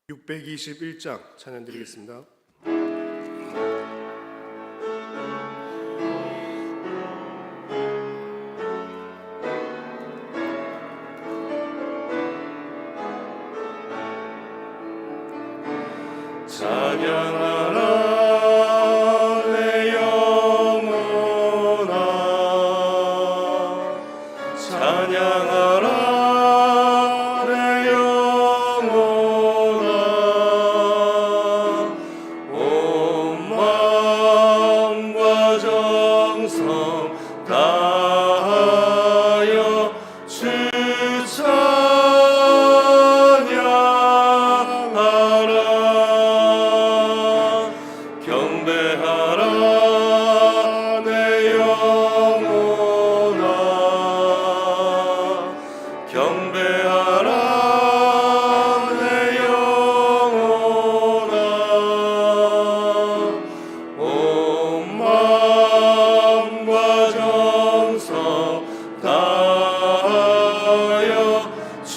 621장 찬양 드리겠습니다. 찬양하라 내 영혼아, 찬양하라 내 영혼아, 온 마음과 정성 다하여 주 찬양하라. 경배하라 내 영혼아, 경배하라 내 영혼아, 온 마음과 정성 다하여 주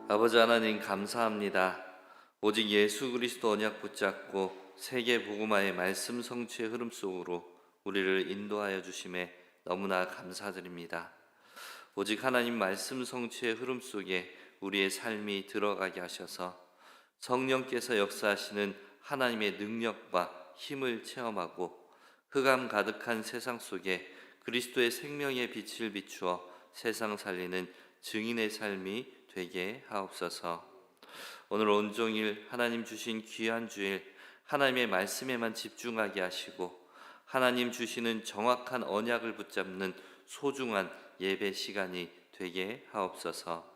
아버지 하나님 감사합니다. 오직 예수 그리스도 언약 붙잡고 세계 복음화의 말씀 성취의 흐름 속으로 우리를 인도하여 주심에 너무나 감사드립니다. 오직 하나님 말씀 성취의 흐름 속에 우리의 삶이 들어가게 하셔서 성령께서 역사하시는 하나님의 능력과 힘을 체험하고 흑암 가득한 세상 속에 그리스도의 생명의 빛을 비추어 세상 살리는 증인의 삶이 되게 하옵소서. 오늘 온종일 하나님 주신 귀한 주일 하나님의 말씀에만 집중하게 하시고 하나님 주시는 정확한 언약을 붙잡는 소중한 예배 시간이 되게 하옵소서.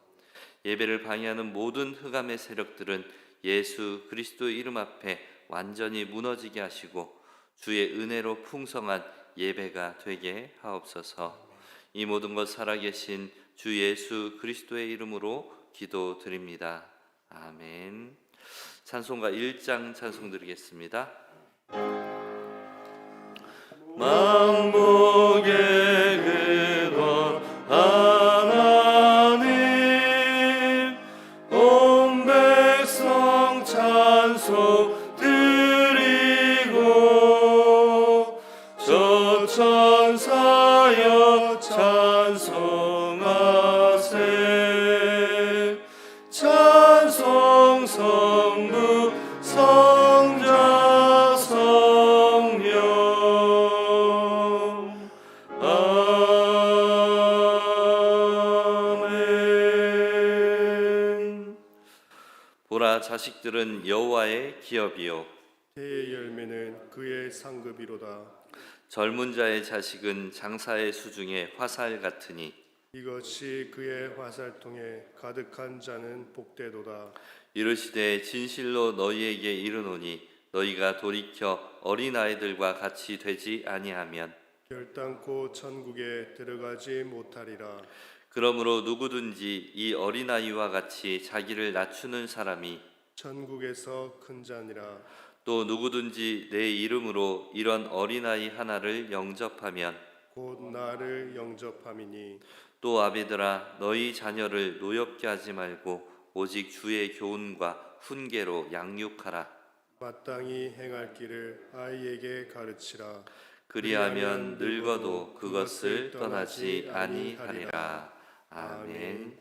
예배를 방해하는 모든 흑암의 세력들은 예수 그리스도의 이름 앞에 완전히 무너지게 하시고 주의 은혜로 풍성한 예배가 되게 하옵소서. 이 모든 것 살아계신 주 예수 그리스도의 이름으로 기도드립니다. 아멘. 찬송가 1장 찬송 드리겠습니다. 만복의 근원 하나님, 온 백성 찬송 드리고 저 천사여 찬송하세. 찬송 성부 성자 성령. 아멘. 보라, 자식들은 여호와의 기업이요 태의 열매는 그의 상급이로다. 젊은 자의 자식은 장사의 수중에 화살 같으니 이것이 그의 화살통에 가득한 자는 복되도다. 이르시되 진실로 너희에게 이르노니 너희가 돌이켜 어린아이들과 같이 되지 아니하면 결단코 천국에 들어가지 못하리라. 그러므로 누구든지 이 어린아이와 같이 자기를 낮추는 사람이 천국에서 큰 자니라. 또 누구든지 내 이름으로 이런 어린아이 하나를 영접하면 곧 나를 영접함이니. 또 아비들아 너희 자녀를 노엽게 하지 말고 오직 주의 교훈과 훈계로 양육하라. 마땅히 행할 길을 아이에게 가르치라. 그리하면 늙어도 그것을 떠나지 아니하리라. 아멘.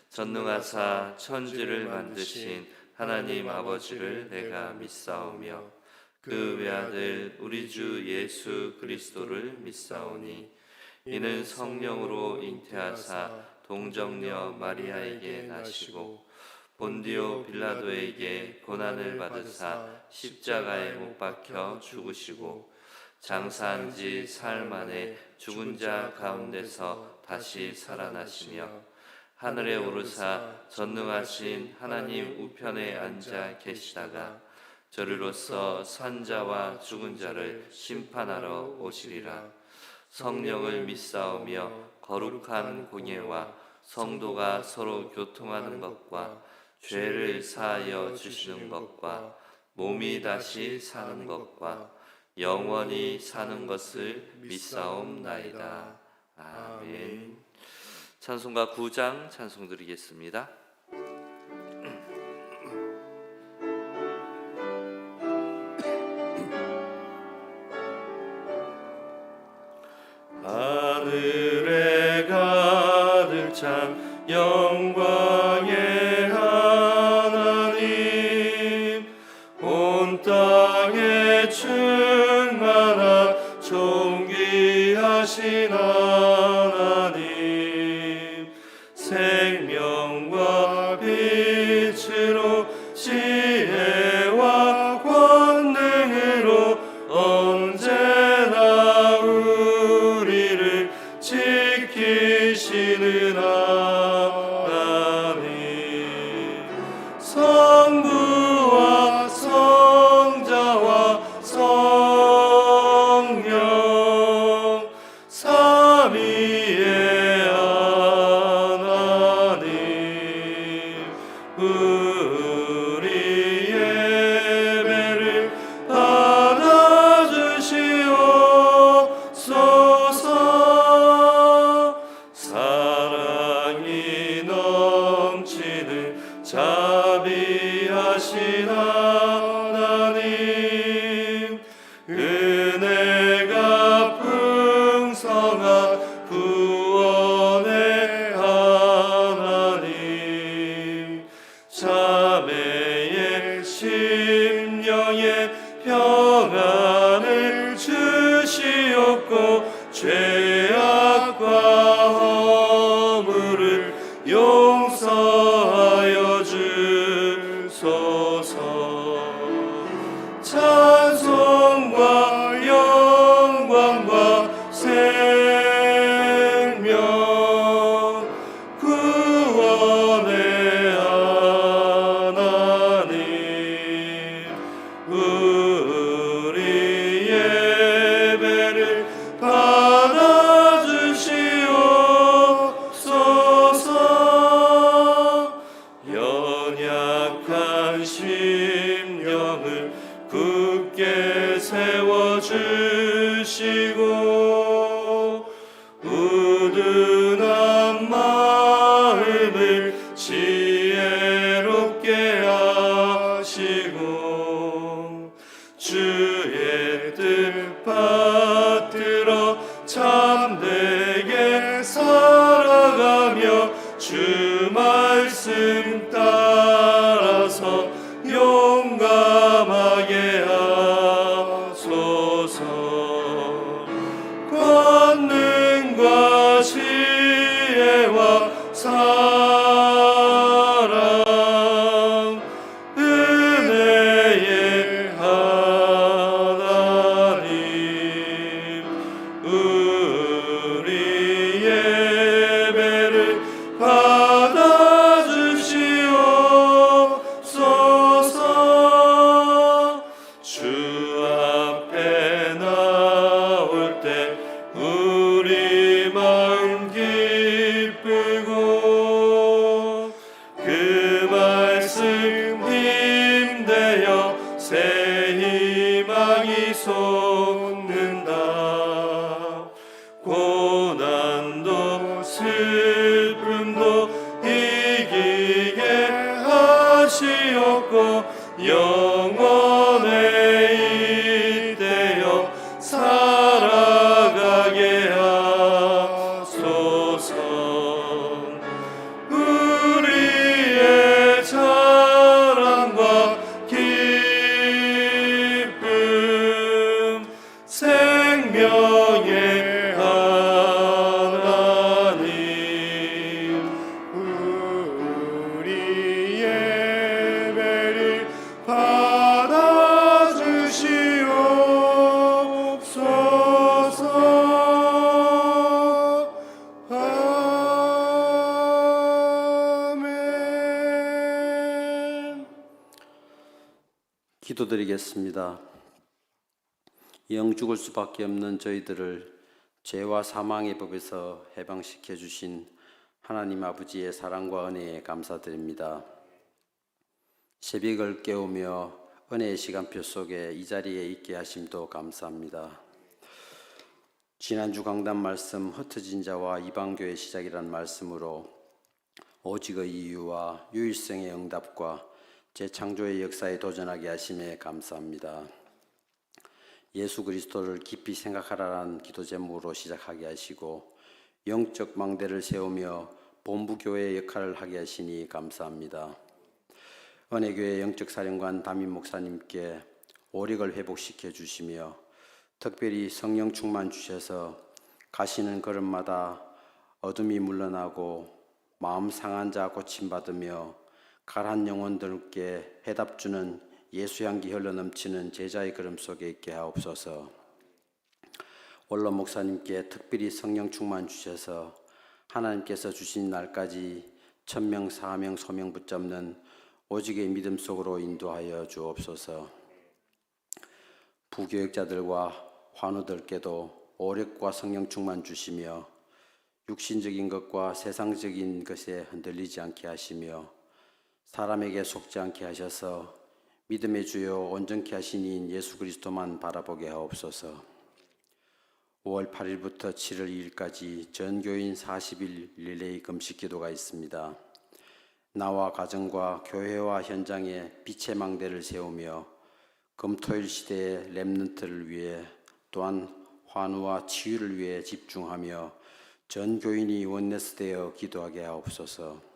전능하사 천지를 만드신 하나님 아버지를 내가 믿사오며 그 외아들 우리 주 예수 그리스도를 믿사오니 이는 성령으로 잉태하사 동정녀 마리아에게 나시고 본디오 빌라도에게 고난을 받으사 십자가에 못 박혀 죽으시고 장사한 지 사흘 만에 죽은 자 가운데서 다시 살아나시며 하늘에 오르사 전능하신 하나님 우편에 앉아 계시다가 저리로서 산자와 죽은 자를 심판하러 오시리라. 성령을 믿사오며 거룩한 공예와 성도가 서로 교통하는 것과 죄를 사하여 주시는 것과 몸이 다시 사는 것과 영원히 사는 것을 믿사옵나이다. 아멘. 찬송가 9장 찬송 드리겠습니다. 하늘에 가득 찬 영광의 하나님, 온 땅에 충만한 존귀하신 하나님, 생명과 빛으로 지혜와 권능으로 언제나 우리를 지키시는 하나님, 성부와 성자와 성령 삼위의 하나님, 우리 예배를 받아주시옵소서. 사랑이 넘치는 자비하신 하나님, 은혜가 풍성한 구원의 하나님, 자매의 심령에 평안을 주시옵고 죄악과 허물을 용서하여 주소서. 찬송과 영광과 생명 구원의 하나님, 우리 예배를 받아주시옵소서. 연약한 심령을 굳게 세워주시고 우둔한 마음을 지혜롭게 하시고 주의 뜻 받들어 참되게 살아가며 주 말씀 따라서 용감하게 하소서. 권능과 지혜와 사랑 은혜의 하나님, 우리 예배를 받아주시옵소서. 주 앞에 나올 때 우리 마음 기쁘고 그 말씀 힘되어 새 희망이 솟는다. 고난도 슬픔도 이기게 하시옵고 영원에 이대여 살아가게 하소서. 우리의 자랑과 기쁨 생명의 하나님, 기도드리겠습니다. 영 죽을 수밖에 없는 저희들을 죄와 사망의 법에서 해방시켜 주신 하나님 아버지의 사랑과 은혜에 감사드립니다. 새벽을 깨우며 은혜의 시간표 속에 이 자리에 있게 하심도 감사합니다. 지난주 강단 말씀 흩어진 자와 이방교의 시작이란 말씀으로 오직의 이유와 유일성의 응답과 재창조의 역사에 도전하게 하심에 감사합니다. 예수 그리스도를 깊이 생각하라는 기도 제목으로 시작하게 하시고 영적 망대를 세우며 본부교회의 역할을 하게 하시니 감사합니다. 은혜교회 영적사령관 담임 목사님께 오력을 회복시켜 주시며 특별히 성령 충만 주셔서 가시는 걸음마다 어둠이 물러나고 마음 상한 자 고침받으며 가라한 영혼들께 해답 주는 예수 향기 흘러넘치는 제자의 걸음 속에 있게 하옵소서. 원로 목사님께 특별히 성령 충만 주셔서 하나님께서 주신 날까지 천명 사명 소명 붙잡는 오직의 믿음 속으로 인도하여 주옵소서. 부교역자들과 환우들께도 오력과 성령 충만 주시며 육신적인 것과 세상적인 것에 흔들리지 않게 하시며 사람에게 속지 않게 하셔서 믿음의 주요 온전케 하시니 예수 그리스도만 바라보게 하옵소서. 5월 8일부터 7월 2일까지 전교인 40일 릴레이 금식 기도가 있습니다. 나와 가정과 교회와 현장에 빛의 망대를 세우며 금토일 시대의 렘넌트를 위해 또한 환우와 치유를 위해 집중하며 전 교인이 원네스되어 기도하게 하옵소서.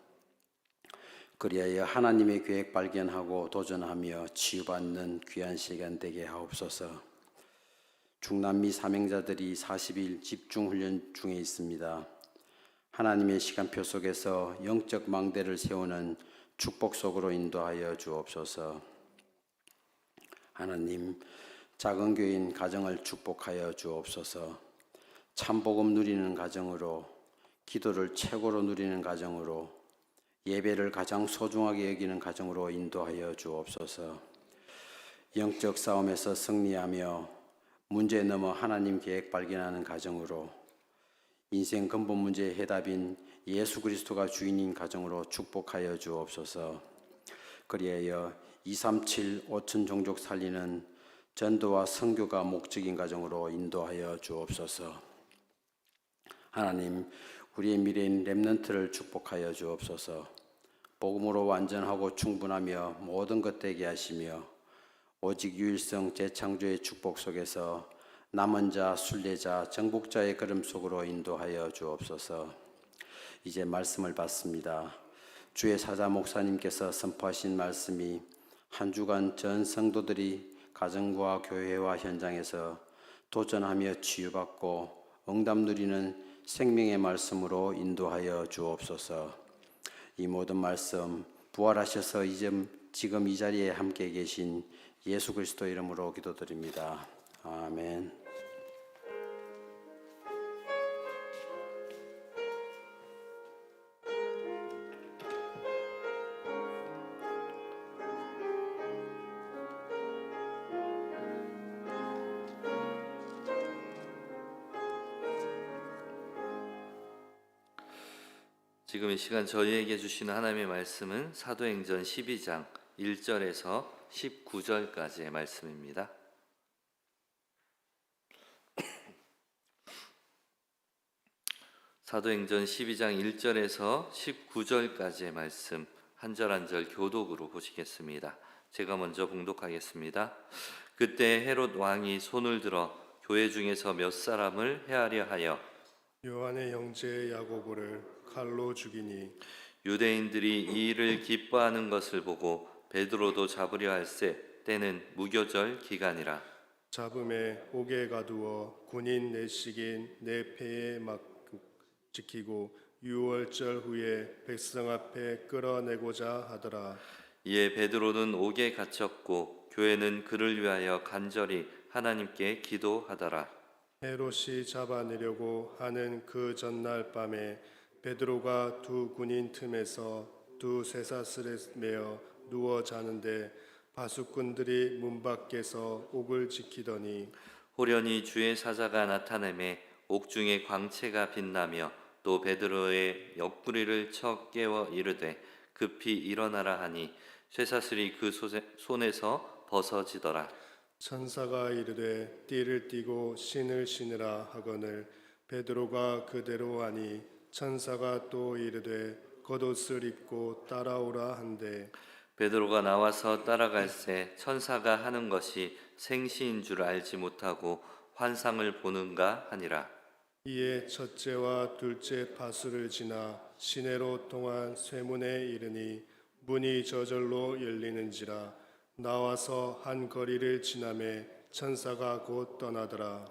그리하여 하나님의 계획 발견하고 도전하며 치유받는 귀한 시간 되게 하옵소서. 중남미 사명자들이 40일 집중훈련 중에 있습니다. 하나님의 시간표 속에서 영적 망대를 세우는 축복 속으로 인도하여 주옵소서. 하나님, 작은 교인 가정을 축복하여 주옵소서. 참복음 누리는 가정으로, 기도를 최고로 누리는 가정으로, 예배를 가장 소중하게 여기는 가정으로 인도하여 주옵소서. 영적 싸움에서 승리하며 문제 넘어 하나님 계획 발견하는 가정으로, 인생 근본 문제의 해답인 예수 그리스도가 주인인 가정으로 축복하여 주옵소서. 그리하여 237 5천 종족 살리는 전도와 선교가 목적인 가정으로 인도하여 주옵소서. 하나님, 우리의 미래인 렘넌트를 축복하여 주옵소서. 복음으로 완전하고 충분하며 모든 것 되게 하시며 오직 유일성 재창조의 축복 속에서 남은 자, 순례자, 정복자의 걸음 속으로 인도하여 주옵소서. 이제 말씀을 받습니다. 주의 사자 목사님께서 선포하신 말씀이 한 주간 전 성도들이 가정과 교회와 현장에서 도전하며 치유받고 응답 누리는 생명의 말씀으로 인도하여 주옵소서. 이 모든 말씀 부활하셔서 지금 이 자리에 함께 계신 예수 그리스도 이름으로 기도드립니다. 아멘. 지금 이 시간 저희에게 주시는 하나님의 말씀은 사도행전 12장 1절에서 19절까지의 말씀입니다. 사도행전 12장 1절에서 19절까지의 말씀 한 절 한 절 교독으로 보시겠습니다. 제가 먼저 봉독하겠습니다. 그때 헤롯 왕이 손을 들어 교회 중에서 몇 사람을 해하려 하여 요한의 형제 야고보를 칼로 죽이니 유대인들이 이 일을 기뻐하는 것을 보고 베드로도 잡으려 할세 때는 무교절 기간이라. 잡음에 옥에 가두어 군인 내식인 내 패에 막 지키고 유월절 후에 백성 앞에 끌어내고자 하더라. 이에 베드로는 옥에 갇혔고 교회는 그를 위하여 간절히 하나님께 기도하더라. 헤롯이 잡아내려고 하는 그 전날 밤에 베드로가 두 군인 틈에서 두 쇠사슬에 매어 누워 자는데 파수꾼들이 문 밖에서 옥을 지키더니 호련히 주의 사자가 나타내매 옥중에 광채가 빛나며 또 베드로의 옆구리를 쳐 깨워 이르되 급히 일어나라 하니 쇠사슬이 그 손에서 벗어지더라. 천사가 이르되 띠를 띠고 신을 신으라 하거늘 베드로가 그대로 하니 천사가 또 이르되 겉옷을 입고 따라오라 한대 베드로가 나와서 따라갈새 천사가 하는 것이 생시인 줄 알지 못하고 환상을 보는가 하니라. 이에 첫째와 둘째 파수를 지나 시내로 통한 쇠문에 이르니 문이 저절로 열리는지라 나와서 한 거리를 지나매 천사가 곧 떠나더라.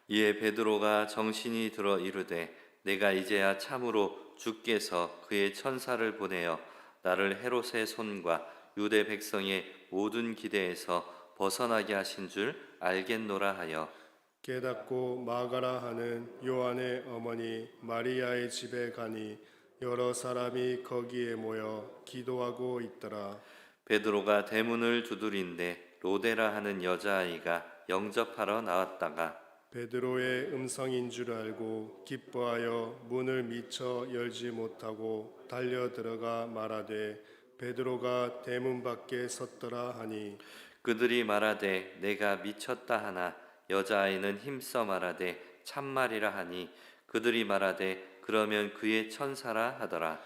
이에 베드로가 정신이 들어 이르되 내가 이제야 참으로 주께서 그의 천사를 보내어 나를 헤롯의 손과 유대 백성의 모든 기대에서 벗어나게 하신 줄 알겠노라 하여 깨닫고 마가라 하는 요한의 어머니 마리아의 집에 가니 여러 사람이 거기에 모여 기도하고 있더라. 베드로가 대문을 두드린데 로데라 하는 여자아이가 영접하러 나왔다가 베드로의 음성인 줄 알고 기뻐하여 문을 미처 열지 못하고 달려 들어가 말하되 베드로가 대문 밖에 섰더라 하니 그들이 말하되 내가 미쳤다 하나 여자아이는 힘써 말하되 참말이라 하니 그들이 말하되 그러면 그의 천사라 하더라.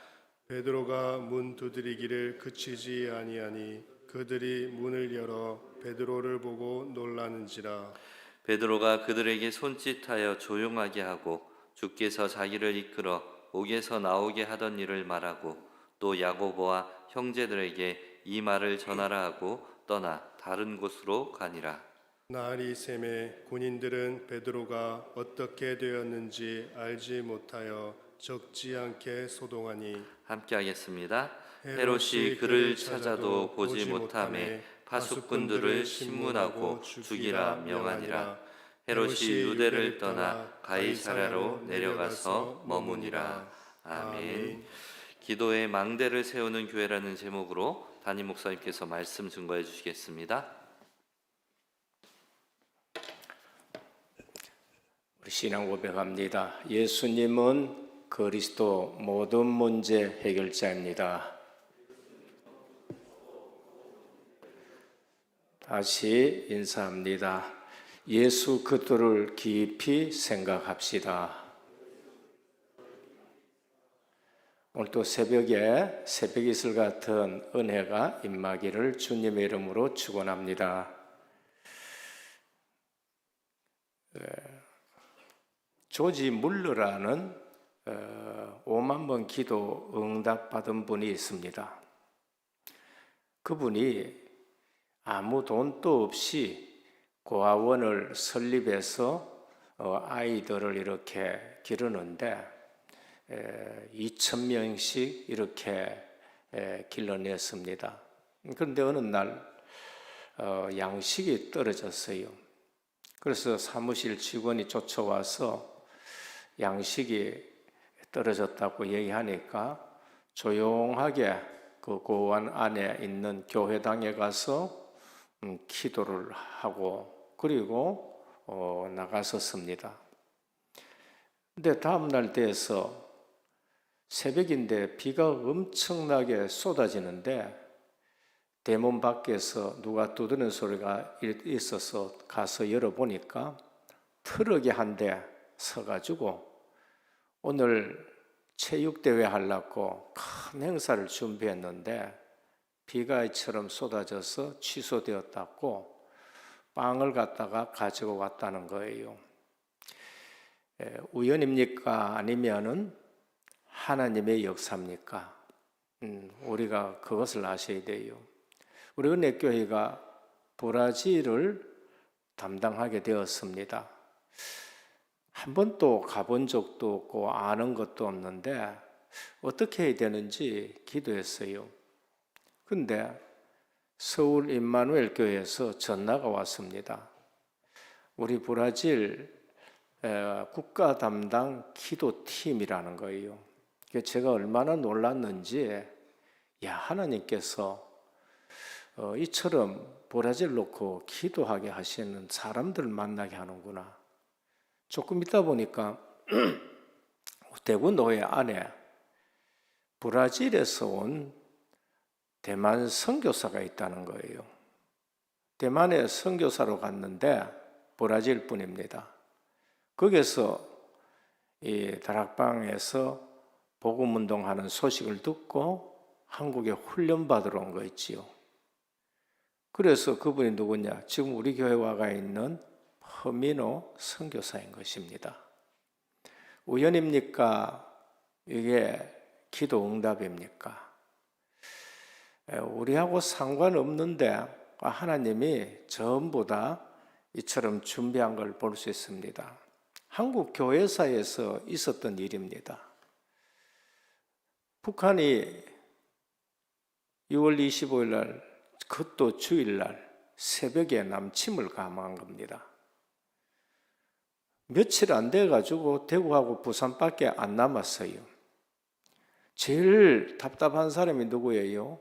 베드로가 문 두드리기를 그치지 아니하니 그들이 문을 열어 베드로를 보고 놀라는지라. 베드로가 그들에게 손짓하여 조용하게 하고 주께서 자기를 이끌어 옥에서 나오게 하던 일을 말하고 또 야고보와 형제들에게 이 말을 전하라 하고 떠나 다른 곳으로 가니라. 날이 새매 군인들은 베드로가 어떻게 되었는지 알지 못하여 적지 않게 소동하니 함께 하겠습니다. 헤롯이 그를 찾아도 보지 못하매 파수꾼들을 신문하고 죽이라 명하니라. 헤롯이 유대를 떠나 가이사랴로 내려가서 머무니라. 아멘. 기도의 망대를 세우는 교회라는 제목으로 담임 목사님께서 말씀 증거해 주시겠습니다. 우리 신앙 고백합니다. 예수님은 그리스도 모든 문제 해결자입니다. 다시 인사합니다. 예수 그리스도를 깊이 생각합시다. 오늘 또 새벽에 새벽 이슬 같은 은혜가 임하기를 주님의 이름으로 축원합니다. 조지 물러라는 5만 번 기도 응답받은 분이 있습니다. 그분이 아무 돈도 없이 고아원을 설립해서 아이들을 이렇게 기르는데 2,000명씩 이렇게 길러냈습니다. 그런데 어느 날 양식이 떨어졌어요. 그래서 사무실 직원이 쫓아와서 양식이 떨어졌다고 얘기하니까 조용하게 그 고아원 안에 있는 교회당에 가서 기도를 하고 그리고 나갔었습니다. 근데 다음 날 돼서 새벽인데 비가 엄청나게 쏟아지는데 대문 밖에서 누가 두드리는 소리가 있어서 가서 열어보니까 트럭이 한 대 서가지고 오늘 체육대회 하려고 큰 행사를 준비했는데 비가 이처럼 쏟아져서 취소되었다고 빵을 갖다가 가지고 왔다는 거예요. 우연입니까? 아니면은 하나님의 역사입니까? 우리가 그것을 아셔야 돼요. 우리 은혜교회가 브라질을 담당하게 되었습니다. 한 번도 가본 적도 없고 아는 것도 없는데 어떻게 해야 되는지 기도했어요. 근데 서울 임마누엘 교회에서 전화가 왔습니다. 우리 브라질 국가 담당 기도팀이라는 거예요. 제가 얼마나 놀랐는지, 야, 하나님께서 이처럼 브라질 놓고 기도하게 하시는 사람들을 만나게 하는구나. 조금 있다 보니까 대구 노회 안에 브라질에서 온 대만 선교사가 있다는 거예요. 대만에 선교사로 갔는데 브라질 분입니다. 거기서 이 다락방에서 복음 운동하는 소식을 듣고 한국에 훈련 받으러 온 거 있지요. 그래서 그분이 누구냐? 지금 우리 교회 와가 있는 허민호 선교사인 것입니다. 우연입니까? 이게 기도 응답입니까? 우리하고 상관없는데 하나님이 전부 다 이처럼 준비한 걸 볼 수 있습니다. 한국 교회사에서 있었던 일입니다. 북한이 6월 25일 날, 그것도 주일날 새벽에 남침을 감행한 겁니다. 며칠 안 돼가지고 대구하고 부산밖에 안 남았어요. 제일 답답한 사람이 누구예요?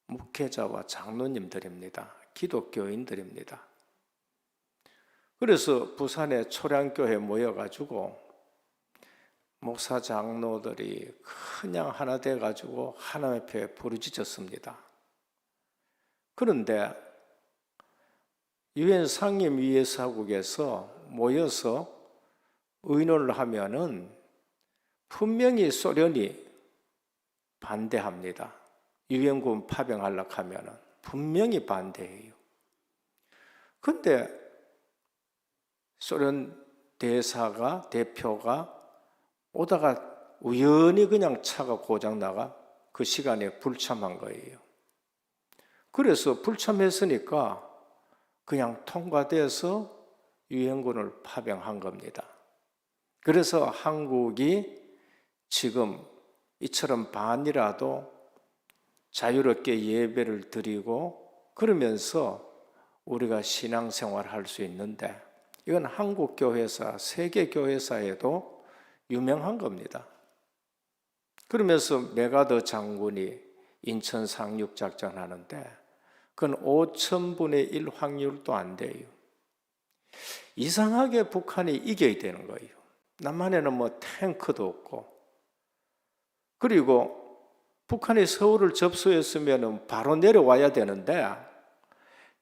목회자와 장로님들입니다. 기독교인들입니다. 그래서 부산에 초량교회 모여가지고 목사 장로들이 그냥 하나 돼가지고 하나님 앞에 부르짖었습니다. 그런데 유엔 상임위에사국에서 모여서 의논을 하면은 분명히 소련이 반대합니다. 유엔군 파병하려고 하면은 분명히 반대해요. 근데 소련 대표가 오다가 우연히 그냥 차가 고장나가 그 시간에 불참한 거예요. 그래서 불참했으니까 그냥 통과돼서 유엔군을 파병한 겁니다. 그래서 한국이 지금 이처럼 반이라도 자유롭게 예배를 드리고 그러면서 우리가 신앙생활을 할 수 있는데 이건 한국 교회사, 세계 교회사에도 유명한 겁니다. 그러면서 메가더 장군이 인천 상륙작전 하는데 그건 5,000분의 1 확률도 안 돼요. 이상하게 북한이 이겨야 되는 거예요. 남한에는 뭐 탱크도 없고. 그리고 북한이 서울을 접수했으면 바로 내려와야 되는데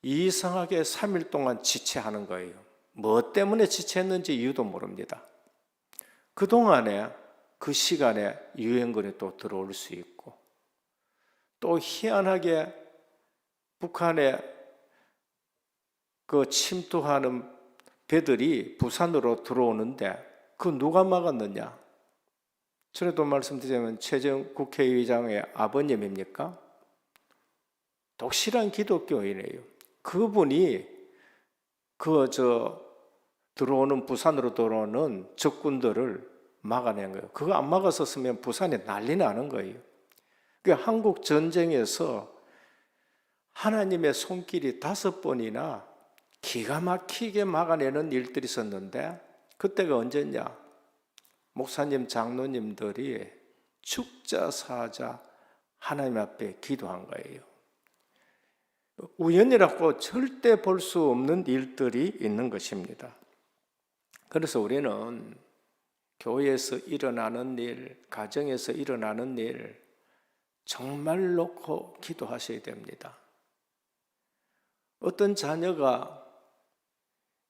이상하게 3일 동안 지체하는 거예요. 뭐 때문에 지체했는지 이유도 모릅니다. 그동안에 그 시간에 유엔군이 또 들어올 수 있고 또 희한하게 북한에 그 침투하는 배들이 부산으로 들어오는데 그 누가 막았느냐? 전에도 말씀드리자면 최정 국회의장의 아버님입니까? 독실한 기독교인이에요. 그분이 들어오는 부산으로 들어오는 적군들을 막아낸 거예요. 그거 안 막았었으면 부산에 난리 나는 거예요. 그러니까 한국 전쟁에서 하나님의 손길이 5번이나 기가 막히게 막아내는 일들이 있었는데 그때가 언제냐? 목사님, 장로님들이 죽자 사자 하나님 앞에 기도한 거예요. 우연이라고 절대 볼 수 없는 일들이 있는 것입니다. 그래서 우리는 교회에서 일어나는 일, 가정에서 일어나는 일 정말 놓고 기도하셔야 됩니다. 어떤 자녀가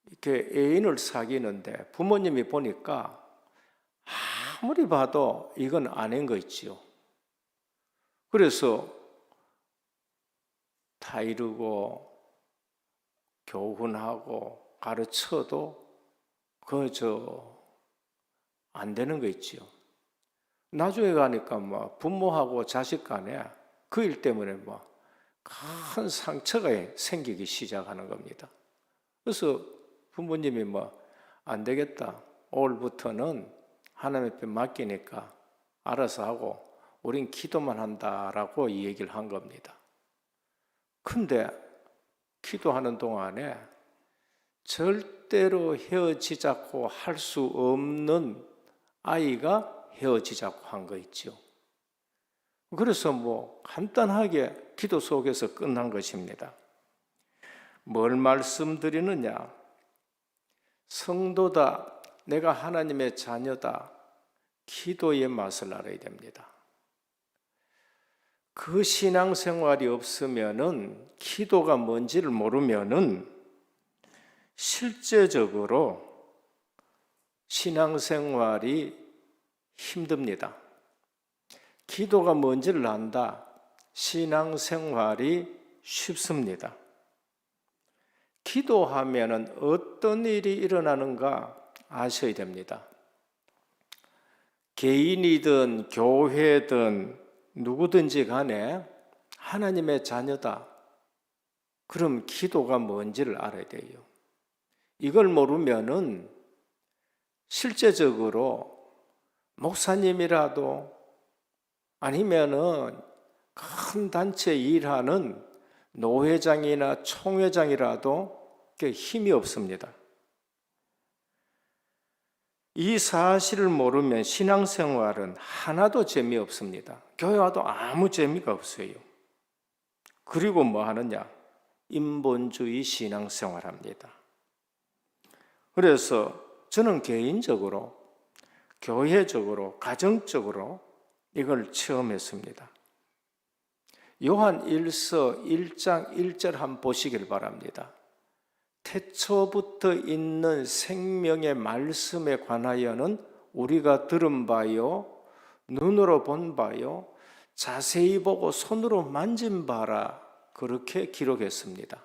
이렇게 애인을 사귀는데 부모님이 보니까 아무리 봐도 이건 아닌 거 있지요. 그래서 타이르고 교훈하고 가르쳐도 안 되는 거 있지요. 나중에 가니까 뭐 부모하고 자식 간에 그 일 때문에 뭐 큰 상처가 생기기 시작하는 겁니다. 그래서 부모님이 뭐 안 되겠다. 올부터는 하나님 앞에 맡기니까 알아서 하고 우린 기도만 한다라고 이 얘기를 한 겁니다. 근데 기도하는 동안에 절대로 헤어지자고 할 수 없는 아이가 헤어지자고 한 거 있죠. 그래서 간단하게 기도 속에서 끝난 것입니다. 뭘 말씀드리느냐? 성도다, 내가 하나님의 자녀다, 기도의 맛을 알아야 됩니다. 그 신앙생활이 없으면은, 기도가 뭔지를 모르면은 실제적으로 신앙생활이 힘듭니다. 기도가 뭔지를 안다, 신앙생활이 쉽습니다. 기도하면은 어떤 일이 일어나는가 아셔야 됩니다. 개인이든 교회든 누구든지 간에 하나님의 자녀다. 그럼 기도가 뭔지를 알아야 돼요. 이걸 모르면은 실제적으로 목사님이라도 아니면은 큰 단체 일하는 노회장이나 총회장이라도 힘이 없습니다. 이 사실을 모르면 신앙생활은 하나도 재미없습니다. 교회 와도 아무 재미가 없어요. 그리고 뭐 하느냐? 인본주의 신앙생활합니다. 그래서 저는 개인적으로, 교회적으로, 가정적으로 이걸 체험했습니다. 요한 1서 1장 1절 한번 보시길 바랍니다. 태초부터 있는 생명의 말씀에 관하여는 우리가 들은 바요, 눈으로 본 바요, 자세히 보고 손으로 만진 바라, 그렇게 기록했습니다.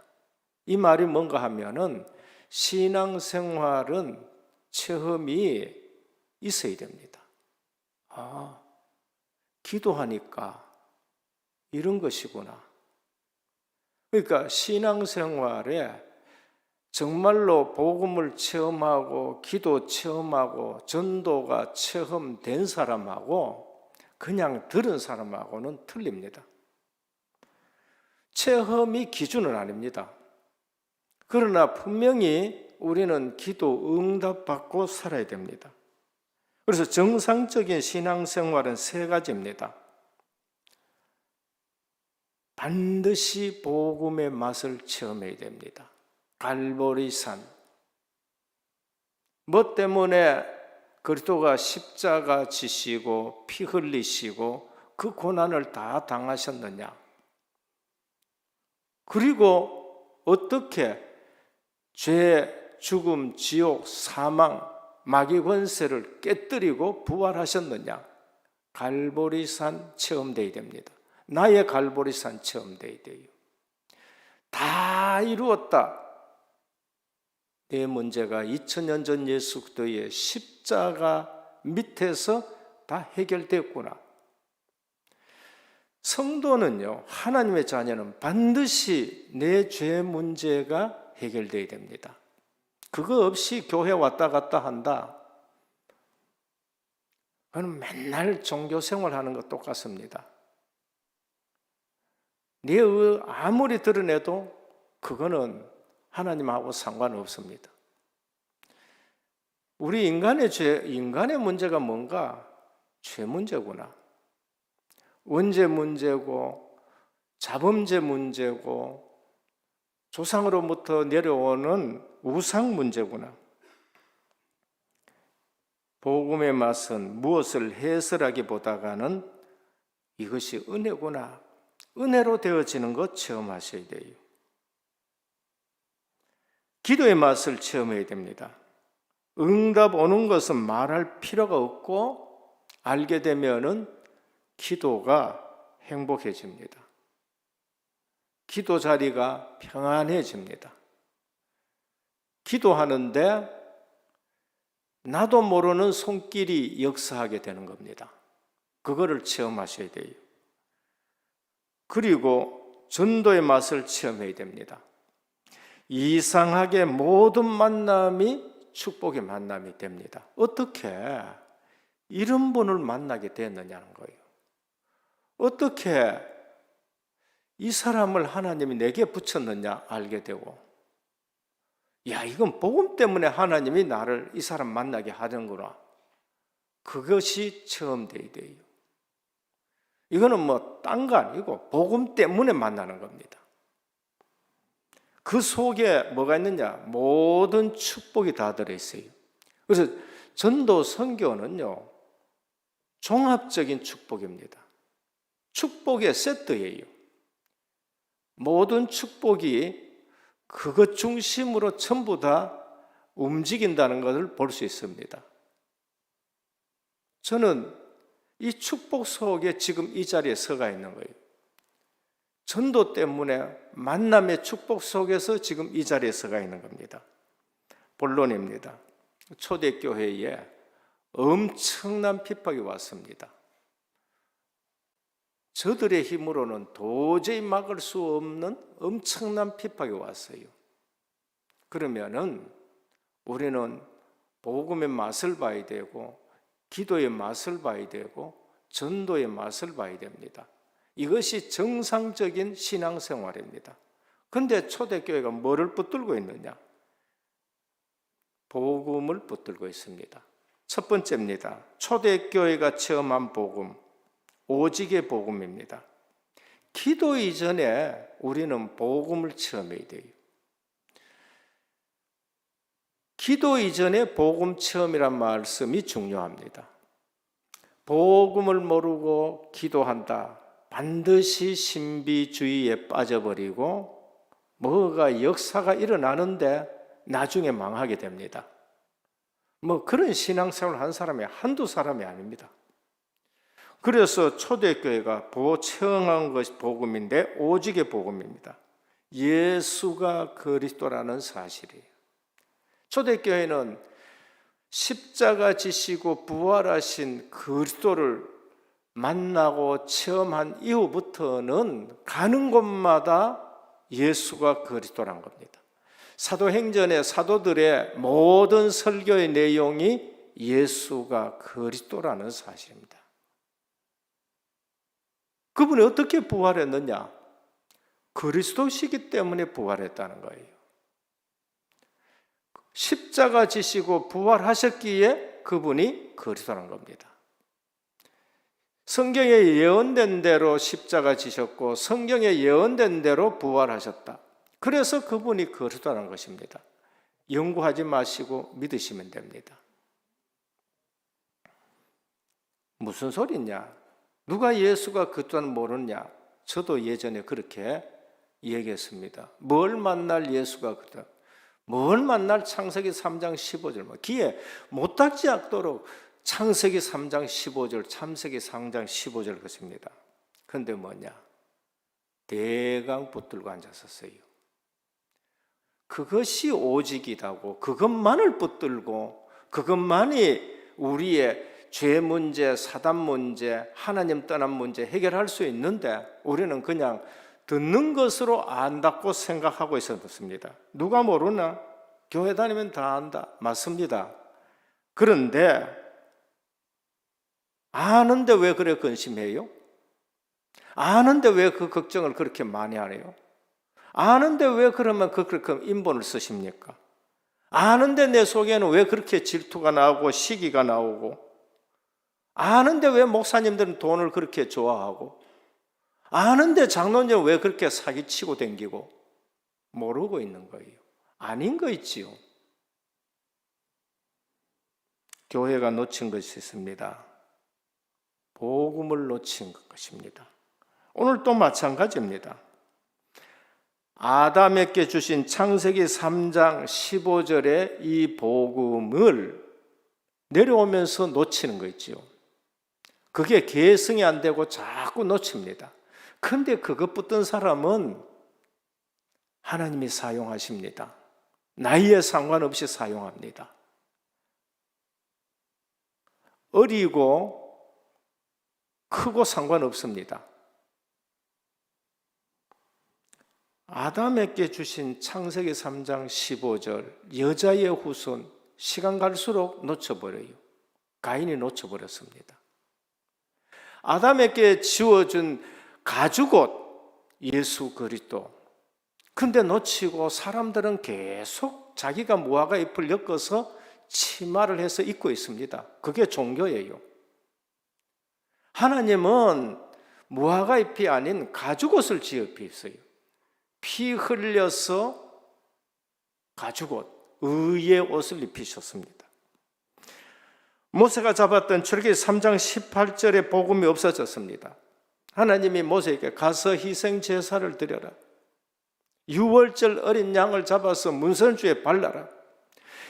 이 말이 뭔가 하면은 신앙생활은 체험이 있어야 됩니다. 기도하니까 이런 것이구나. 그러니까 신앙생활에 정말로 복음을 체험하고 기도 체험하고 전도가 체험된 사람하고 그냥 들은 사람하고는 틀립니다. 체험이 기준은 아닙니다. 그러나 분명히 우리는 기도 응답받고 살아야 됩니다. 그래서 정상적인 신앙생활은 세 가지입니다. 반드시 복음의 맛을 체험해야 됩니다. 갈보리산. 뭐 때문에 그리스도가 십자가 지시고 피 흘리시고 그 고난을 다 당하셨느냐? 그리고 어떻게 죄, 죽음, 지옥, 사망, 마귀 권세를 깨뜨리고 부활하셨느냐? 갈보리산 체험돼야 됩니다. 나의 갈보리산 체험돼야 돼요. 다 이루었다. 내 문제가 2000년 전 예수 그리스도의 십자가 밑에서 다 해결됐구나. 성도는요, 하나님의 자녀는 반드시 내 죄 문제가 해결돼야 됩니다. 그거 없이 교회 왔다 갔다 한다. 그건 맨날 종교 생활하는 것 똑같습니다. 네 아무리 드러내도 그거는 하나님하고 상관없습니다. 우리 인간의 죄, 인간의 문제가 뭔가? 죄 문제구나. 원죄 문제고 자범죄 문제고 조상으로부터 내려오는 우상 문제구나. 복음의 맛은 무엇을 해설하기보다는 이것이 은혜구나. 은혜로 되어지는 것 체험하셔야 돼요. 기도의 맛을 체험해야 됩니다. 응답 오는 것은 말할 필요가 없고 알게 되면은 기도가 행복해집니다. 기도 자리가 평안해집니다. 기도하는데 나도 모르는 손길이 역사하게 되는 겁니다. 그거를 체험하셔야 돼요. 그리고 전도의 맛을 체험해야 됩니다. 이상하게 모든 만남이 축복의 만남이 됩니다. 어떻게 이런 분을 만나게 됐느냐는 거예요. 어떻게 이 사람을 하나님이 내게 붙였느냐 알게 되고, 야, 이건 복음 때문에 하나님이 나를 이 사람 만나게 하는구나. 그것이 체험돼야 돼요. 이거는 뭐 딴 거 아니고 복음 때문에 만나는 겁니다. 그 속에 뭐가 있느냐? 모든 축복이 다 들어있어요. 그래서 전도 선교는요, 종합적인 축복입니다. 축복의 세트예요. 모든 축복이 그것 중심으로 전부 다 움직인다는 것을 볼 수 있습니다. 저는 이 축복 속에 지금 이 자리에 서가 있는 거예요. 전도 때문에 만남의 축복 속에서 지금 이 자리에 서가 있는 겁니다. 본론입니다. 초대교회에 엄청난 핍박이 왔습니다. 저들의 힘으로는 도저히 막을 수 없는 엄청난 핍박이 왔어요. 그러면은 우리는 복음의 맛을 봐야 되고, 기도의 맛을 봐야 되고, 전도의 맛을 봐야 됩니다. 이것이 정상적인 신앙생활입니다. 그런데 초대교회가 뭐를 붙들고 있느냐? 복음을 붙들고 있습니다. 첫 번째입니다. 초대교회가 체험한 복음, 오직의 복음입니다. 기도 이전에 우리는 복음을 체험해야 돼요. 기도 이전에 복음 체험이란 말씀이 중요합니다. 복음을 모르고 기도한다. 반드시 신비주의에 빠져버리고 뭐가 역사가 일어나는데 나중에 망하게 됩니다. 뭐 그런 신앙생활을 한 사람이 한두 사람이 아닙니다. 그래서 초대교회가 체험한 것이 복음인데 오직의 복음입니다. 예수가 그리스도라는 사실이에요. 초대교회는 십자가 지시고 부활하신 그리스도를 만나고 체험한 이후부터는 가는 곳마다 예수가 그리스도란 겁니다. 사도행전의 사도들의 모든 설교의 내용이 예수가 그리스도라는 사실입니다. 그분이 어떻게 부활했느냐? 그리스도시기 때문에 부활했다는 거예요. 십자가 지시고 부활하셨기에 그분이 그리스도라는 겁니다. 성경에 예언된 대로 십자가 지셨고 성경에 예언된 대로 부활하셨다. 그래서 그분이 그리스도라는 것입니다. 연구하지 마시고 믿으시면 됩니다. 무슨 소리냐? 누가 예수가 그리스도는 모르냐? 저도 예전에 그렇게 얘기했습니다. 뭘 만날 예수가 그리스도? 뭘 만날 창세기 3장 15절 귀에 못 닥지 않도록 창세기 3장 15절, 창세기 3장 15절 것입니다. 그런데 뭐냐? 대강 붙들고 앉았었어요. 그것이 오직이라고, 그것만을 붙들고 그것만이 우리의 죄 문제, 사단 문제, 하나님 떠난 문제 해결할 수 있는데 우리는 그냥 듣는 것으로 안다고 생각하고 있었습니다. 누가 모르나? 교회 다니면 다 안다. 맞습니다. 그런데 아는데 왜 그래 근심해요? 아는데 왜 그 걱정을 그렇게 많이 하네요? 아는데 왜 그러면 그렇게 인본을 쓰십니까? 아는데 내 속에는 왜 그렇게 질투가 나오고 시기가 나오고, 아는데 왜 목사님들은 돈을 그렇게 좋아하고, 아는데 장로님은 왜 그렇게 사기치고 댕기고, 모르고 있는 거예요. 아닌 거 있지요. 교회가 놓친 것이 있습니다. 복음을 놓친 것입니다. 오늘 또 마찬가지입니다. 아담에게 주신 창세기 3장 15절의 이 복음을 내려오면서 놓치는 거 있지요. 그게 계승이 안 되고 자꾸 놓칩니다. 그런데 그것 붙든 사람은 하나님이 사용하십니다. 나이에 상관없이 사용합니다. 어리고 크고 상관없습니다. 아담에게 주신 창세기 3장 15절, 여자의 후손, 시간 갈수록 놓쳐버려요. 가인이 놓쳐버렸습니다. 아담에게 지워준 가죽옷, 예수 그리스도. 근데 놓치고 사람들은 계속 자기가 무화과 잎을 엮어서 치마를 해서 입고 있습니다. 그게 종교예요. 하나님은 무화과의 피 아닌 가죽옷을 지어 입혔어요. 피 흘려서 가죽옷, 의의 옷을 입히셨습니다. 모세가 잡았던 출애굽기 3장 18절에 복음이 없어졌습니다. 하나님이 모세에게 가서 희생 제사를 드려라. 유월절 어린 양을 잡아서 문선주에 발라라.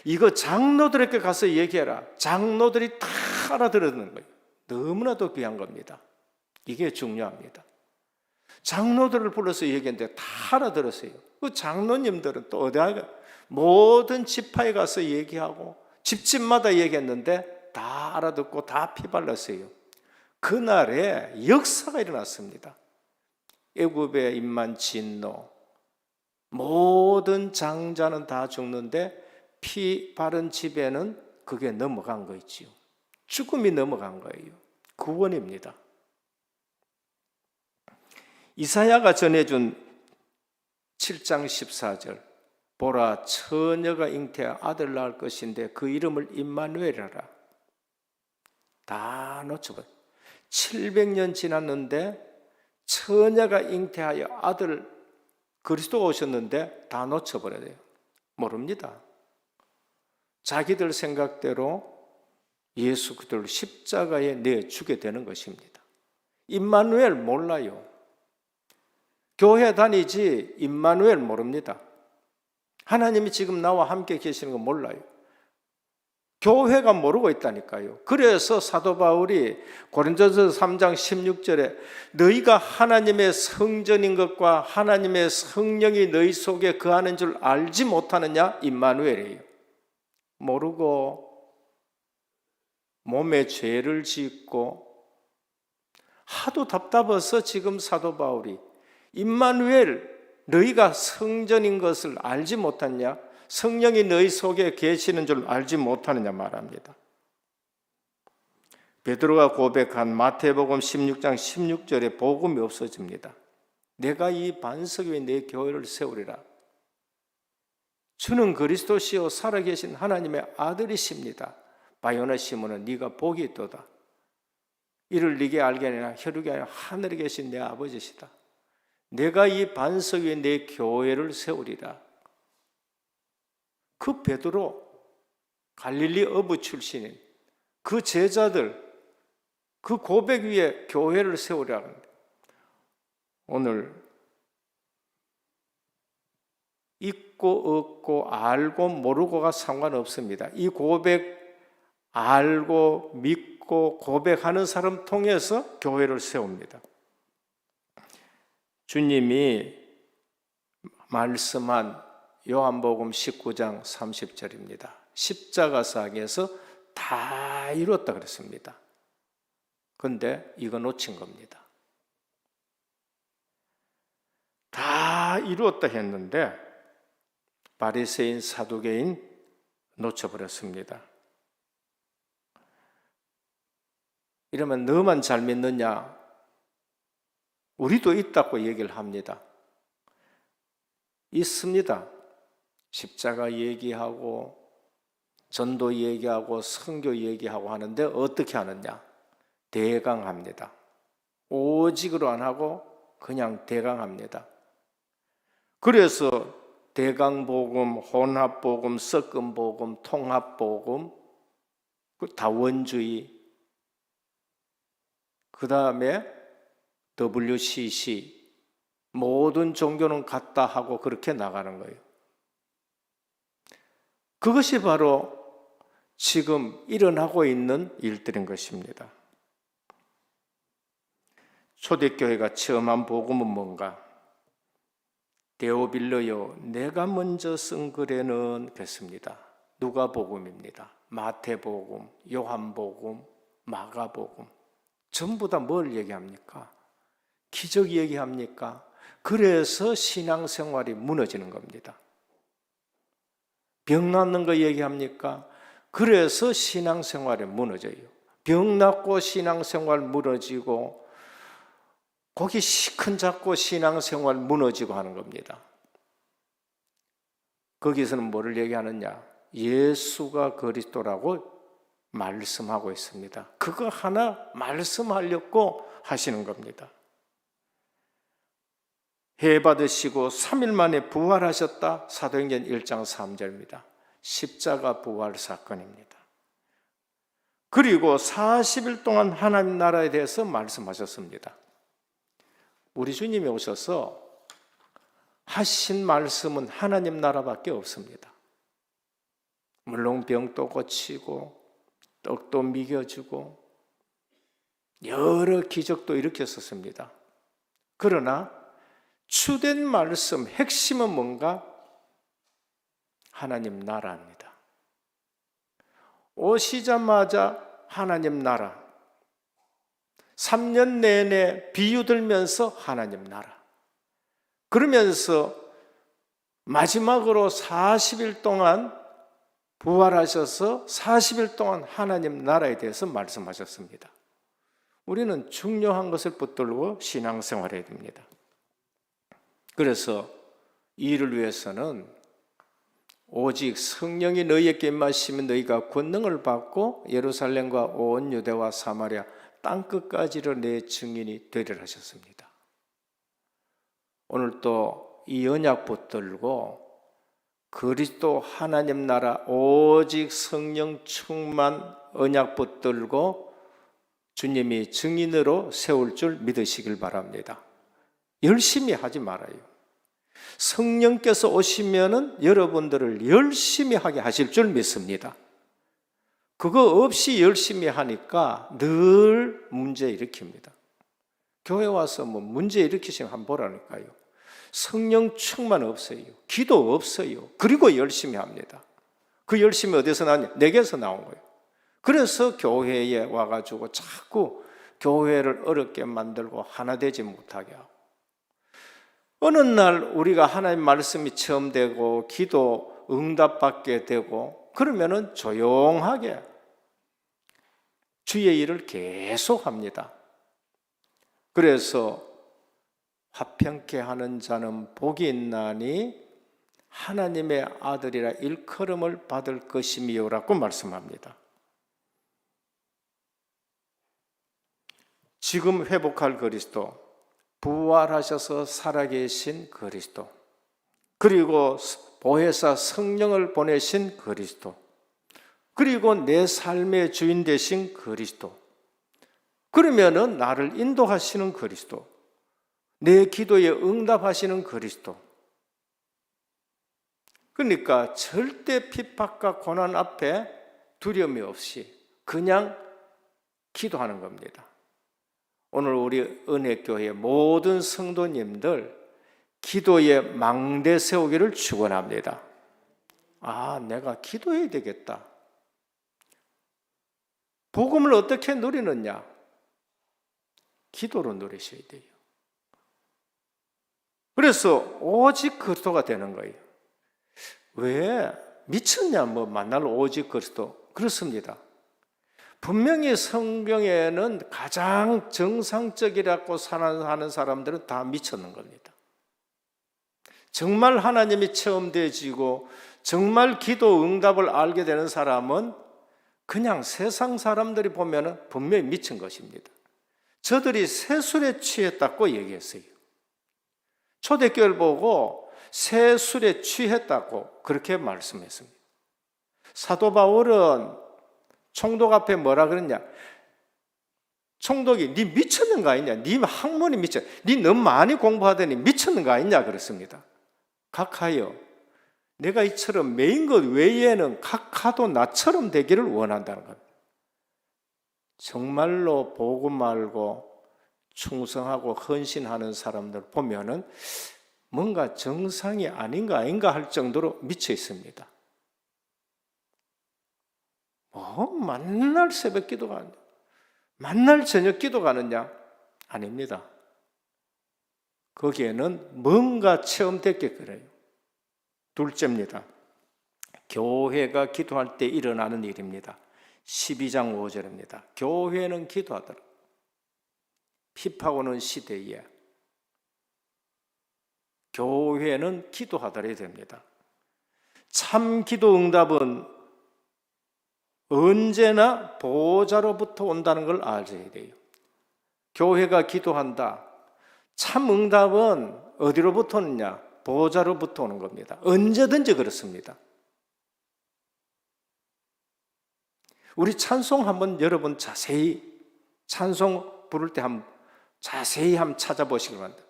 이거 장로들에게 가서 얘기해라. 장로들이 다 알아들었는 거예요. 너무나도 귀한 겁니다. 이게 중요합니다. 장로들을 불러서 얘기했는데 다 알아들었어요. 그 장로님들은 또 어디가 모든 지파에 가서 얘기하고 집집마다 얘기했는데 다 알아듣고 다 피발랐어요. 그날에 역사가 일어났습니다. 애굽의 임만 진노, 모든 장자는 다 죽는데 피 바른 집에는 그게 넘어간 거 있지요. 죽음이 넘어간 거예요. 구원입니다. 이사야가 전해준 7장 14절, 보라 처녀가 잉태하 아들 낳을 것인데 그 이름을 임마누엘이라. 다 놓쳐버려. 700년 지났는데 처녀가 잉태하여 아들 그리스도가 오셨는데 다 놓쳐버려야 돼요. 모릅니다. 자기들 생각대로 예수 그리스도를 십자가에 내주게 되는 것입니다. 임마누엘 몰라요. 교회 다니지 임마누엘 모릅니다. 하나님이 지금 나와 함께 계시는 거 몰라요. 교회가 모르고 있다니까요. 그래서 사도 바울이 고린도서 3장 16절에 너희가 하나님의 성전인 것과 하나님의 성령이 너희 속에 거하는 줄 알지 못하느냐? 임마누엘이에요. 모르고 몸에 죄를 짓고 하도 답답해서 지금 사도 바울이 임마누엘 너희가 성전인 것을 알지 못하냐? 성령이 너희 속에 계시는 줄 알지 못하느냐 말합니다. 베드로가 고백한 마태복음 16장 16절에 복음이 없어집니다. 내가 이 반석 위에 내 교회를 세우리라. 주는 그리스도시요 살아계신 하나님의 아들이십니다. 바요나 시몬은 네가 복이 있도다. 이를 네게 알게 하냐 혈육이 아니라 하늘에 계신 내 아버지시다. 내가 이 반석 위에 내 교회를 세우리라. 그 베드로 갈릴리 어부 출신인 그 제자들 그 고백 위에 교회를 세우려 하는데 오늘 있고 없고 알고 모르고가 상관없습니다. 이 고백 알고 믿고 고백하는 사람 통해서 교회를 세웁니다. 주님이 말씀한 요한복음 19장 30절입니다. 십자가상에서 다 이루었다 그랬습니다. 그런데 이거 놓친 겁니다. 다 이루었다 했는데 바리새인 사두개인 놓쳐버렸습니다. 이러면 너만 잘 믿느냐? 우리도 있다고 얘기를 합니다. 있습니다. 십자가 얘기하고 전도 얘기하고 선교 얘기하고 하는데 어떻게 하느냐? 대강합니다. 오직으로 안 하고 그냥 대강합니다. 그래서 대강복음, 혼합복음, 섞음복음, 통합복음, 다원주의, 그 다음에 WCC, 모든 종교는 같다 하고 그렇게 나가는 거예요. 그것이 바로 지금 일어나고 있는 일들인 것입니다. 초대교회가 처음 한 복음은 뭔가? 데오빌로요, 내가 먼저 쓴 글에는 그랬습니다. 누가복음입니다. 마태복음, 요한복음, 마가복음 전부 다 뭘 얘기합니까? 기적 얘기합니까? 그래서 신앙생활이 무너지는 겁니다. 병 낫는 거 얘기합니까? 그래서 신앙생활이 무너져요. 병 낫고 신앙생활 무너지고 거기 시큰 잡고 신앙생활 무너지고 하는 겁니다. 거기서는 뭐를 얘기하느냐? 예수가 그리스도라고 말씀하고 있습니다. 그거 하나 말씀하려고 하시는 겁니다. 해 받으시고 3일 만에 부활하셨다. 사도행전 1장 3절입니다. 십자가 부활 사건입니다. 그리고 40일 동안 하나님 나라에 대해서 말씀하셨습니다. 우리 주님이 오셔서 하신 말씀은 하나님 나라밖에 없습니다. 물론 병도 고치고 떡도 미겨주고 여러 기적도 일으켰었습니다. 그러나 주된 말씀, 핵심은 뭔가? 하나님 나라입니다. 오시자마자 하나님 나라, 3년 내내 비유 들면서 하나님 나라, 그러면서 마지막으로 40일 동안 부활하셔서 40일 동안 하나님 나라에 대해서 말씀하셨습니다. 우리는 중요한 것을 붙들고 신앙생활해야 됩니다. 그래서 이를 위해서는 오직 성령이 너희에게 임하시면 너희가 권능을 받고 예루살렘과 온 유대와 사마리아 땅끝까지로 내 증인이 되리라 하셨습니다. 오늘 또 이 언약 붙들고 그리스도 하나님 나라 오직 성령 충만 언약 붙들고 주님이 증인으로 세울 줄 믿으시길 바랍니다. 열심히 하지 말아요. 성령께서 오시면은 여러분들을 열심히 하게 하실 줄 믿습니다. 그거 없이 열심히 하니까 늘 문제 일으킵니다. 교회 와서 뭐 문제 일으키시면 한번 보라니까요. 성령 충만 없어요. 기도 없어요. 그리고 열심히 합니다. 그 열심이 어디서 나왔냐? 내게서 나온 거예요. 그래서 교회에 와가지고 자꾸 교회를 어렵게 만들고 하나 되지 못하게 하고, 어느 날 우리가 하나님 말씀이 처음 되고 기도 응답받게 되고 그러면은 조용하게 주의 일을 계속 합니다. 그래서 화평케 하는 자는 복이 있나니 하나님의 아들이라 일컬음을 받을 것이미요라고 말씀합니다. 지금 회복할 그리스도, 부활하셔서 살아계신 그리스도, 그리고 보혜사 성령을 보내신 그리스도, 그리고 내 삶의 주인 되신 그리스도, 그러면은 나를 인도하시는 그리스도, 내 기도에 응답하시는 그리스도. 그러니까 절대 핍박과 고난 앞에 두려움이 없이 그냥 기도하는 겁니다. 오늘 우리 은혜교회 모든 성도님들 기도에 망대 세우기를 축원합니다. 아, 내가 기도해야 되겠다. 복음을 어떻게 누리느냐? 기도로 누리셔야 돼요. 그래서 오직 그리스도가 되는 거예요. 왜? 미쳤냐? 뭐 만날 오직 그리스도. 그렇습니다. 분명히 성경에는 가장 정상적이라고 하는 사람들은 다 미쳤는 겁니다. 정말 하나님이 처음 되지고 정말 기도 응답을 알게 되는 사람은 그냥 세상 사람들이 보면 분명히 미친 것입니다. 저들이 새술에 취했다고 얘기했어요. 초대교회를 보고 새술에 취했다고 그렇게 말씀했습니다. 사도 바울은 총독 앞에 뭐라 그랬냐? 총독이 네 미쳤는 거 아니냐? 네 학문이 미쳤, 네 너무 많이 공부하더니 미쳤는 거 아니냐? 그랬습니다. 각하여 내가 이처럼 매인 것 외에는 각하도 나처럼 되기를 원한다는 것. 정말로 복음 알고 충성하고 헌신하는 사람들 보면은 뭔가 정상이 아닌가 할 정도로 미쳐 있습니다. 만날 새벽 기도가 아니야. 만날 저녁 기도가 하느냐? 아닙니다. 거기에는 뭔가 체험됐게 그래요. 둘째입니다. 교회가 기도할 때 일어나는 일입니다. 12장 5절입니다. 교회는 기도하더라. 핍박 오는 시대에 교회는 기도하더라 됩니다. 참 기도 응답은 언제나 보호자로부터 온다는 걸 알아야 돼요. 교회가 기도한다. 참 응답은 어디로부터 오느냐? 보좌로부터 오는 겁니다. 언제든지 그렇습니다. 우리 찬송 한번 여러분 자세히 찬송 부를 때 한번 자세히 한번 찾아보시기 바랍니다.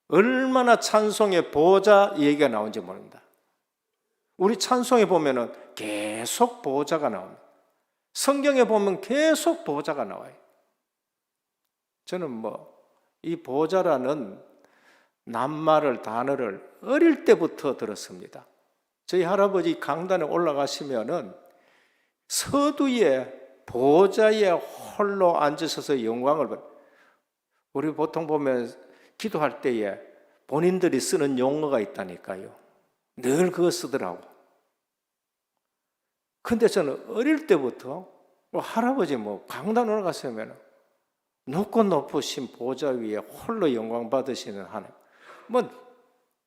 얼마나 찬송의 보좌 얘기가 나온지 모릅니다. 우리 찬송에 보면은 계속 보좌가 나옵니다. 성경에 보면 계속 보좌가 나와요. 저는 이 보좌라는 낱말을 단어를 어릴 때부터 들었습니다. 저희 할아버지 강단에 올라가시면은 서두에 보좌에 홀로 앉으셔서 영광을 우리 보통 보면 기도할 때에 본인들이 쓰는 용어가 있다니까요. 늘 그거 쓰더라고. 근데 저는 어릴 때부터 할아버지 강단 올라갔으면 높고 높으신 보좌 위에 홀로 영광 받으시는 하나님.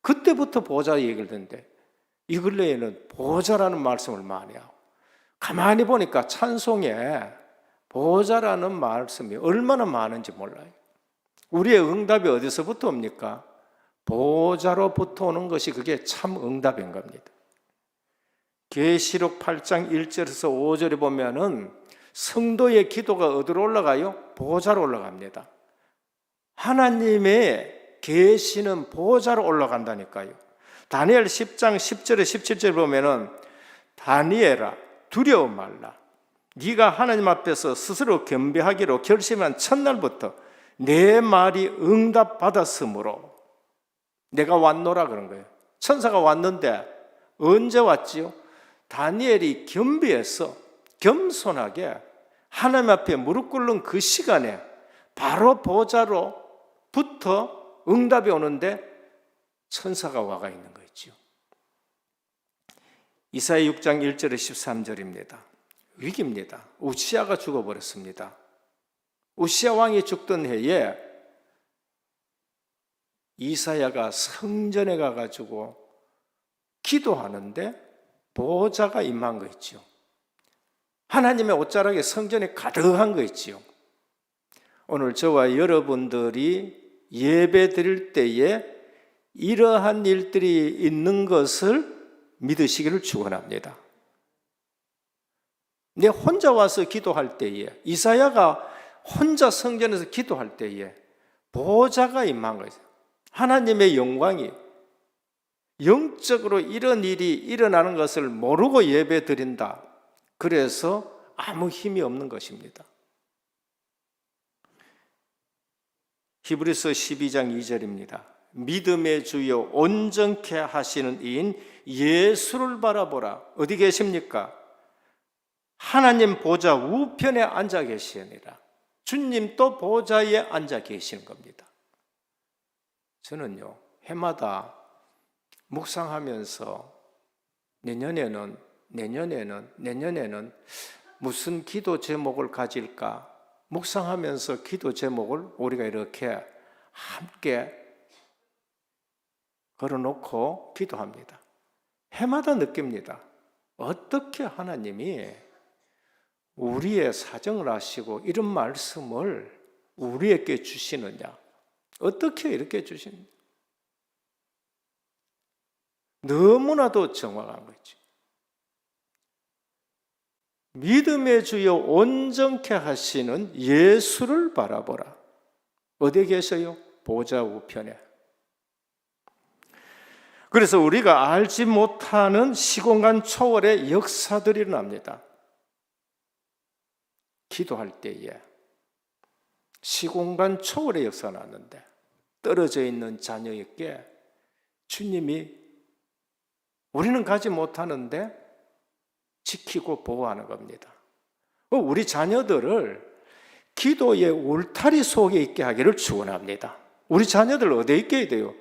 그때부터 보좌 얘기를 듣는데 이 근래에는 보좌라는 말씀을 많이 하고 가만히 보니까 찬송에 보좌라는 말씀이 얼마나 많은지 몰라요. 우리의 응답이 어디서부터 옵니까? 보좌로부터 오는 것이 그게 참 응답인 겁니다. 계시록 8장 1절에서 5절에 보면은 성도의 기도가 어디로 올라가요? 보좌로 올라갑니다. 하나님의 계시는 보좌로 올라간다니까요. 다니엘 10장 10절에 17절 보면은 다니엘아 두려워 말라. 네가 하나님 앞에서 스스로 겸비하기로 결심한 첫날부터 내 말이 응답받았으므로 내가 왔노라 그런 거예요. 천사가 왔는데 언제 왔지요? 다니엘이 겸비해서 겸손하게 하나님 앞에 무릎 꿇는 그 시간에 바로 보좌로부터 응답이 오는데 천사가 와가 있는 거 있죠. 이사야 6장 1절에 13절입니다. 위기입니다. 우시아가 죽어버렸습니다. 우시아 왕이 죽던 해에 이사야가 성전에 가가지고 기도하는데 보좌가 임한 거 있죠. 하나님의 옷자락이 성전에 가득한 거 있지요. 오늘 저와 여러분들이 예배 드릴 때에 이러한 일들이 있는 것을 믿으시기를 축원합니다. 내 혼자 와서 기도할 때에 이사야가 혼자 성전에서 기도할 때에 보좌가 임한 거예요. 하나님의 영광이 영적으로 이런 일이 일어나는 것을 모르고 예배 드린다. 그래서 아무 힘이 없는 것입니다. 히브리서 12장 2절입니다. 믿음의 주여 온전케 하시는 이인 예수를 바라보라. 어디 계십니까? 하나님 보좌 우편에 앉아 계시니라. 주님 또 보좌에 앉아 계시는 겁니다. 저는요 해마다 묵상하면서 내년에는 무슨 기도 제목을 가질까 묵상하면서 기도 제목을 우리가 이렇게 함께 걸어놓고 기도합니다. 해마다 느낍니다. 어떻게 하나님이 우리의 사정을 아시고 이런 말씀을 우리에게 주시느냐? 어떻게 이렇게 주시느냐? 너무나도 정확한 거죠. 믿음의 주여 온전케 하시는 예수를 바라보라. 어디에 계셔요? 보좌 우편에. 그래서 우리가 알지 못하는 시공간 초월의 역사들이 일어납니다. 기도할 때에 시공간 초월의 역사가 났는데 떨어져 있는 자녀에게 주님이 우리는 가지 못하는데 지키고 보호하는 겁니다. 우리 자녀들을 기도의 울타리 속에 있게 하기를 축원합니다. 우리 자녀들 어디에 있게 돼요?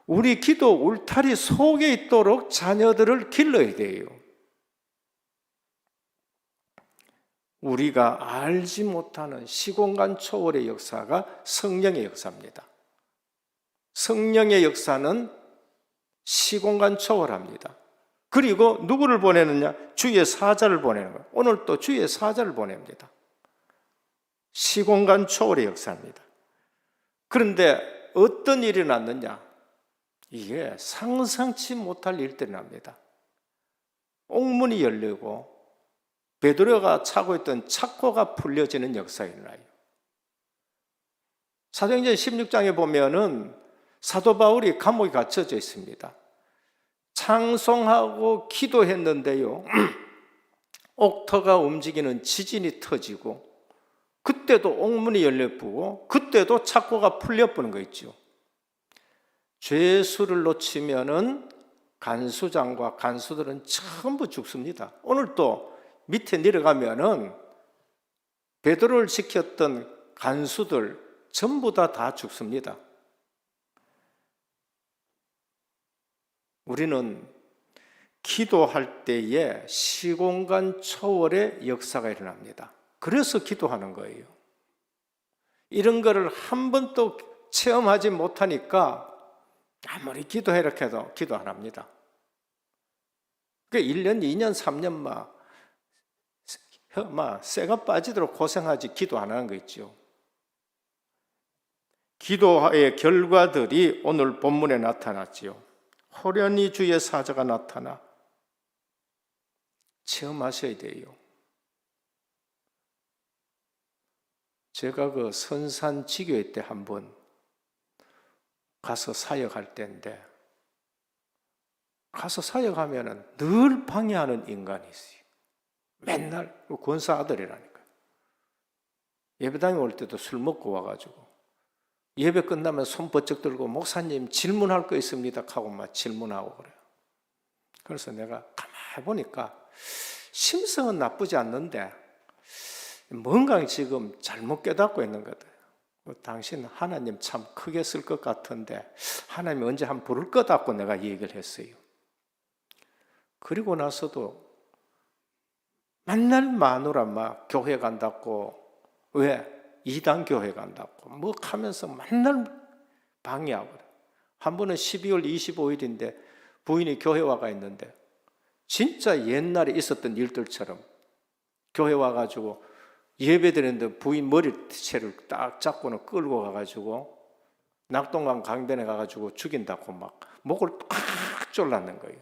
우리 기도 울타리 속에 있도록 자녀들을 길러야 돼요. 우리가 알지 못하는 시공간 초월의 역사가 성령의 역사입니다. 성령의 역사는 시공간 초월합니다. 그리고 누구를 보내느냐? 주의 사자를 보내는 거예요. 오늘 또 주의 사자를 보냅니다. 시공간 초월의 역사입니다. 그런데 어떤 일이 났느냐? 이게 상상치 못할 일들이 납니다. 옥문이 열리고 베드로가 차고 있던 착고가 풀려지는 역사가 일어나요. 사도행전 16장에 보면은 사도 바울이 감옥에 갇혀져 있습니다. 찬송하고 기도했는데요, 옥터가 움직이는 지진이 터지고, 그때도 옥문이 열려보고, 그때도 착고가 풀려보는 거 있죠. 죄수를 놓치면은 간수장과 간수들은 전부 죽습니다. 오늘 또 밑에 내려가면은 베드로를 지켰던 간수들 전부 다 죽습니다. 우리는 기도할 때에 시공간 초월의 역사가 일어납니다. 그래서 기도하는 거예요. 이런 거를 한 번도 체험하지 못하니까 아무리 기도해라 해도 기도 안 합니다. 그 1년, 2년, 3년 막 쇠가 빠지도록 고생하지 기도 안 하는 거 있죠. 기도의 결과들이 오늘 본문에 나타났지요. 호련히 주의 사자가 나타나 체험하셔야 돼요. 제가 그 선산지교회 때 한번 가서 사역할 때인데, 가서 사역하면은 늘 방해하는 인간이 있어요. 맨날 권사 아들이라니까요. 예배당에 올 때도 술 먹고 와가지고 예배 끝나면 손 번쩍 들고 목사님 질문할 거 있습니다 하고 막 질문하고 그래요. 그래서 내가 가만히 보니까 심성은 나쁘지 않는데 뭔가 지금 잘못 깨닫고 있는 거다. 당신 하나님 참 크게 쓸 것 같은데 하나님 언제 한번 부를 것 같고 내가 이 얘기를 했어요. 그리고 나서도 맨날 마누라 막 교회 간다고, 왜? 이단 교회 간다고 뭐 하면서 맨날 방해하고 그래. 한 번은 12월 25일인데 부인이 교회 와가 있는데 진짜 옛날에 있었던 일들처럼 교회 와가지고 예배 드리는데 부인 머리채를 딱 잡고는 끌고 가가지고 낙동강 강변에 가가지고 죽인다고 막 목을 딱 졸랐는 거예요.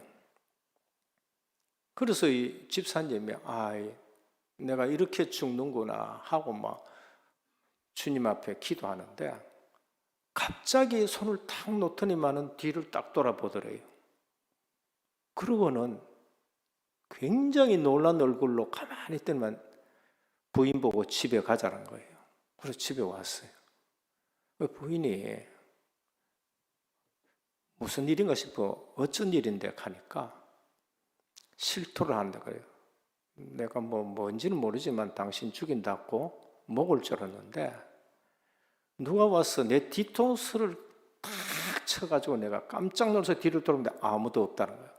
그래서 이 집사님이 내가 이렇게 죽는구나 하고 막 주님 앞에 기도하는데 갑자기 손을 탁 놓더니만은 뒤를 딱 돌아보더래요. 그러고는 굉장히 놀란 얼굴로 가만히 있더니만 부인 보고 집에 가자는 거예요. 그래서 집에 왔어요. 부인이 무슨 일인가 싶어 어쩐 일인데 하니까 실토를 한다 그래요. 내가 뭔지는 모르지만 당신 죽인다고 목을 졸었는데 누가 와서 내 뒤통수를 탁 쳐가지고 내가 깜짝 놀라서 뒤를 돌았는데 아무도 없다는 거예요.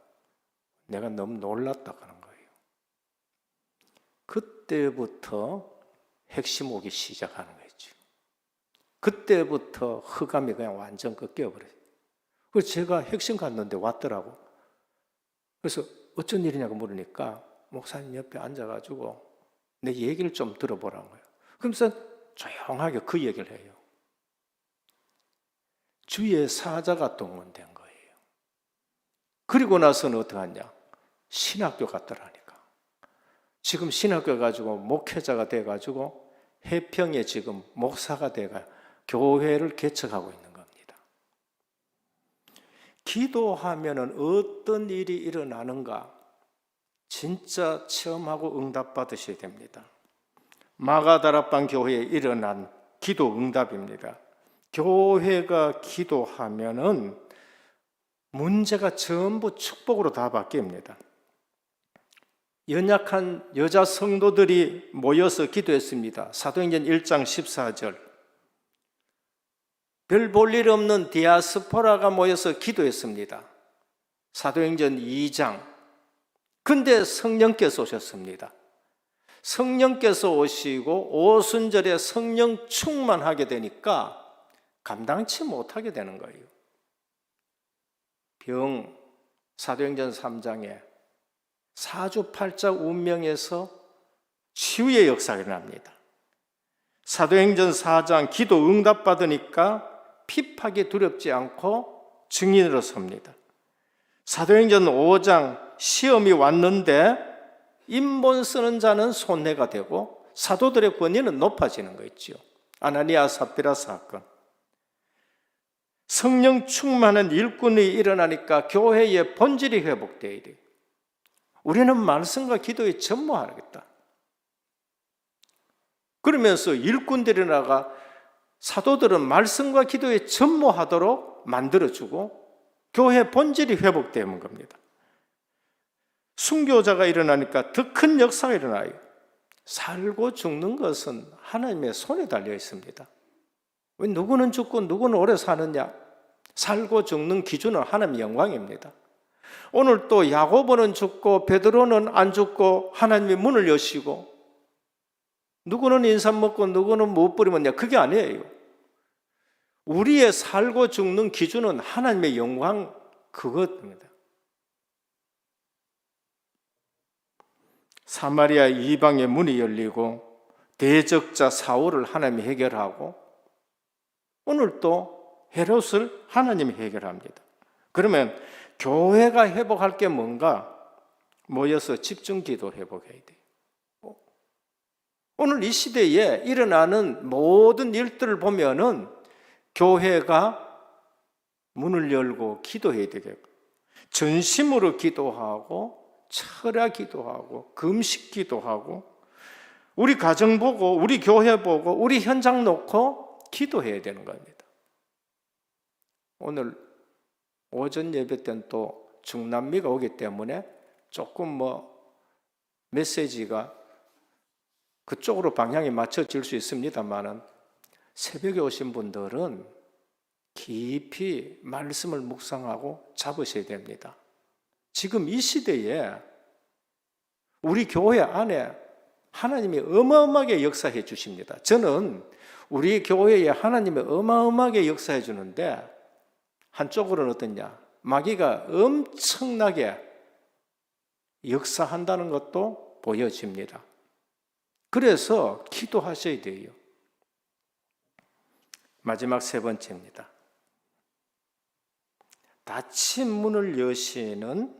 내가 너무 놀랐다 하는 거예요. 그때부터 핵심 오기 시작하는 거죠. 그때부터 흑암이 그냥 완전 꺾여버려요. 그래서 제가 핵심 갔는데 왔더라고. 그래서 어쩐 일이냐고 물으니까 목사님 옆에 앉아가지고 내 얘기를 좀 들어보라는 거예요. 그러면서 조용하게 그 얘기를 해요. 주의 사자가 동원된 거예요. 그리고 나서는 어떻게 하냐? 신학교 갔더라니까. 지금 신학교 가지고 목회자가 돼가지고 해평에 지금 목사가 돼가 교회를 개척하고 있는 겁니다. 기도하면은 어떤 일이 일어나는가? 진짜 체험하고 응답받으셔야 됩니다. 마가다락방 교회에 일어난 기도 응답입니다. 교회가 기도하면은 문제가 전부 축복으로 다 바뀝니다. 연약한 여자 성도들이 모여서 기도했습니다. 사도행전 1장 14절. 별 볼 일 없는 디아스포라가 모여서 기도했습니다. 사도행전 2장. 근데 성령께서 오셨습니다. 성령께서 오시고 오순절에 성령 충만하게 되니까 감당치 못하게 되는 거예요. 병, 사도행전 3장에 사주팔자 운명에서 치유의 역사가 일어납니다. 사도행전 4장 기도 응답받으니까 핍박이 두렵지 않고 증인으로 섭니다. 사도행전 5장 시험이 왔는데 인본 쓰는 자는 손해가 되고 사도들의 권위는 높아지는 거 있죠. 아나니아 삽비라 사건. 성령 충만한 일꾼이 일어나니까 교회의 본질이 회복되어야 돼요. 우리는 말씀과 기도에 전무하겠다. 그러면서 일꾼들이 나가 사도들은 말씀과 기도에 전무하도록 만들어주고 교회 본질이 회복되는 겁니다. 순교자가 일어나니까 더 큰 역사가 일어나요. 살고 죽는 것은 하나님의 손에 달려 있습니다. 왜 누구는 죽고 누구는 오래 사느냐? 살고 죽는 기준은 하나님의 영광입니다. 오늘 또 야고보는 죽고 베드로는 안 죽고 하나님의 문을 여시고 누구는 인삼 먹고 누구는 못 버리면 그게 아니에요. 우리의 살고 죽는 기준은 하나님의 영광 그것입니다. 사마리아 이방의 문이 열리고 대적자 사울을 하나님이 해결하고 오늘 또 헤롯을 하나님이 해결합니다. 그러면 교회가 회복할 게 뭔가? 모여서 집중기도 회복해야 돼요. 오늘 이 시대에 일어나는 모든 일들을 보면은 교회가 문을 열고 기도해야 되겠고 전심으로 기도하고 철야 기도하고 금식 기도하고 우리 가정 보고 우리 교회 보고 우리 현장 놓고 기도해야 되는 겁니다. 오늘 오전 예배 때는 또 중남미가 오기 때문에 조금 메시지가 그쪽으로 방향이 맞춰질 수 있습니다만은 새벽에 오신 분들은 깊이 말씀을 묵상하고 잡으셔야 됩니다. 지금 이 시대에 우리 교회 안에 하나님이 어마어마하게 역사해 주십니다. 저는 우리 교회에 하나님이 어마어마하게 역사해 주는데 한쪽으로는 어떠냐? 마귀가 엄청나게 역사한다는 것도 보여집니다. 그래서 기도하셔야 돼요. 마지막 세 번째입니다. 닫힌 문을 여시는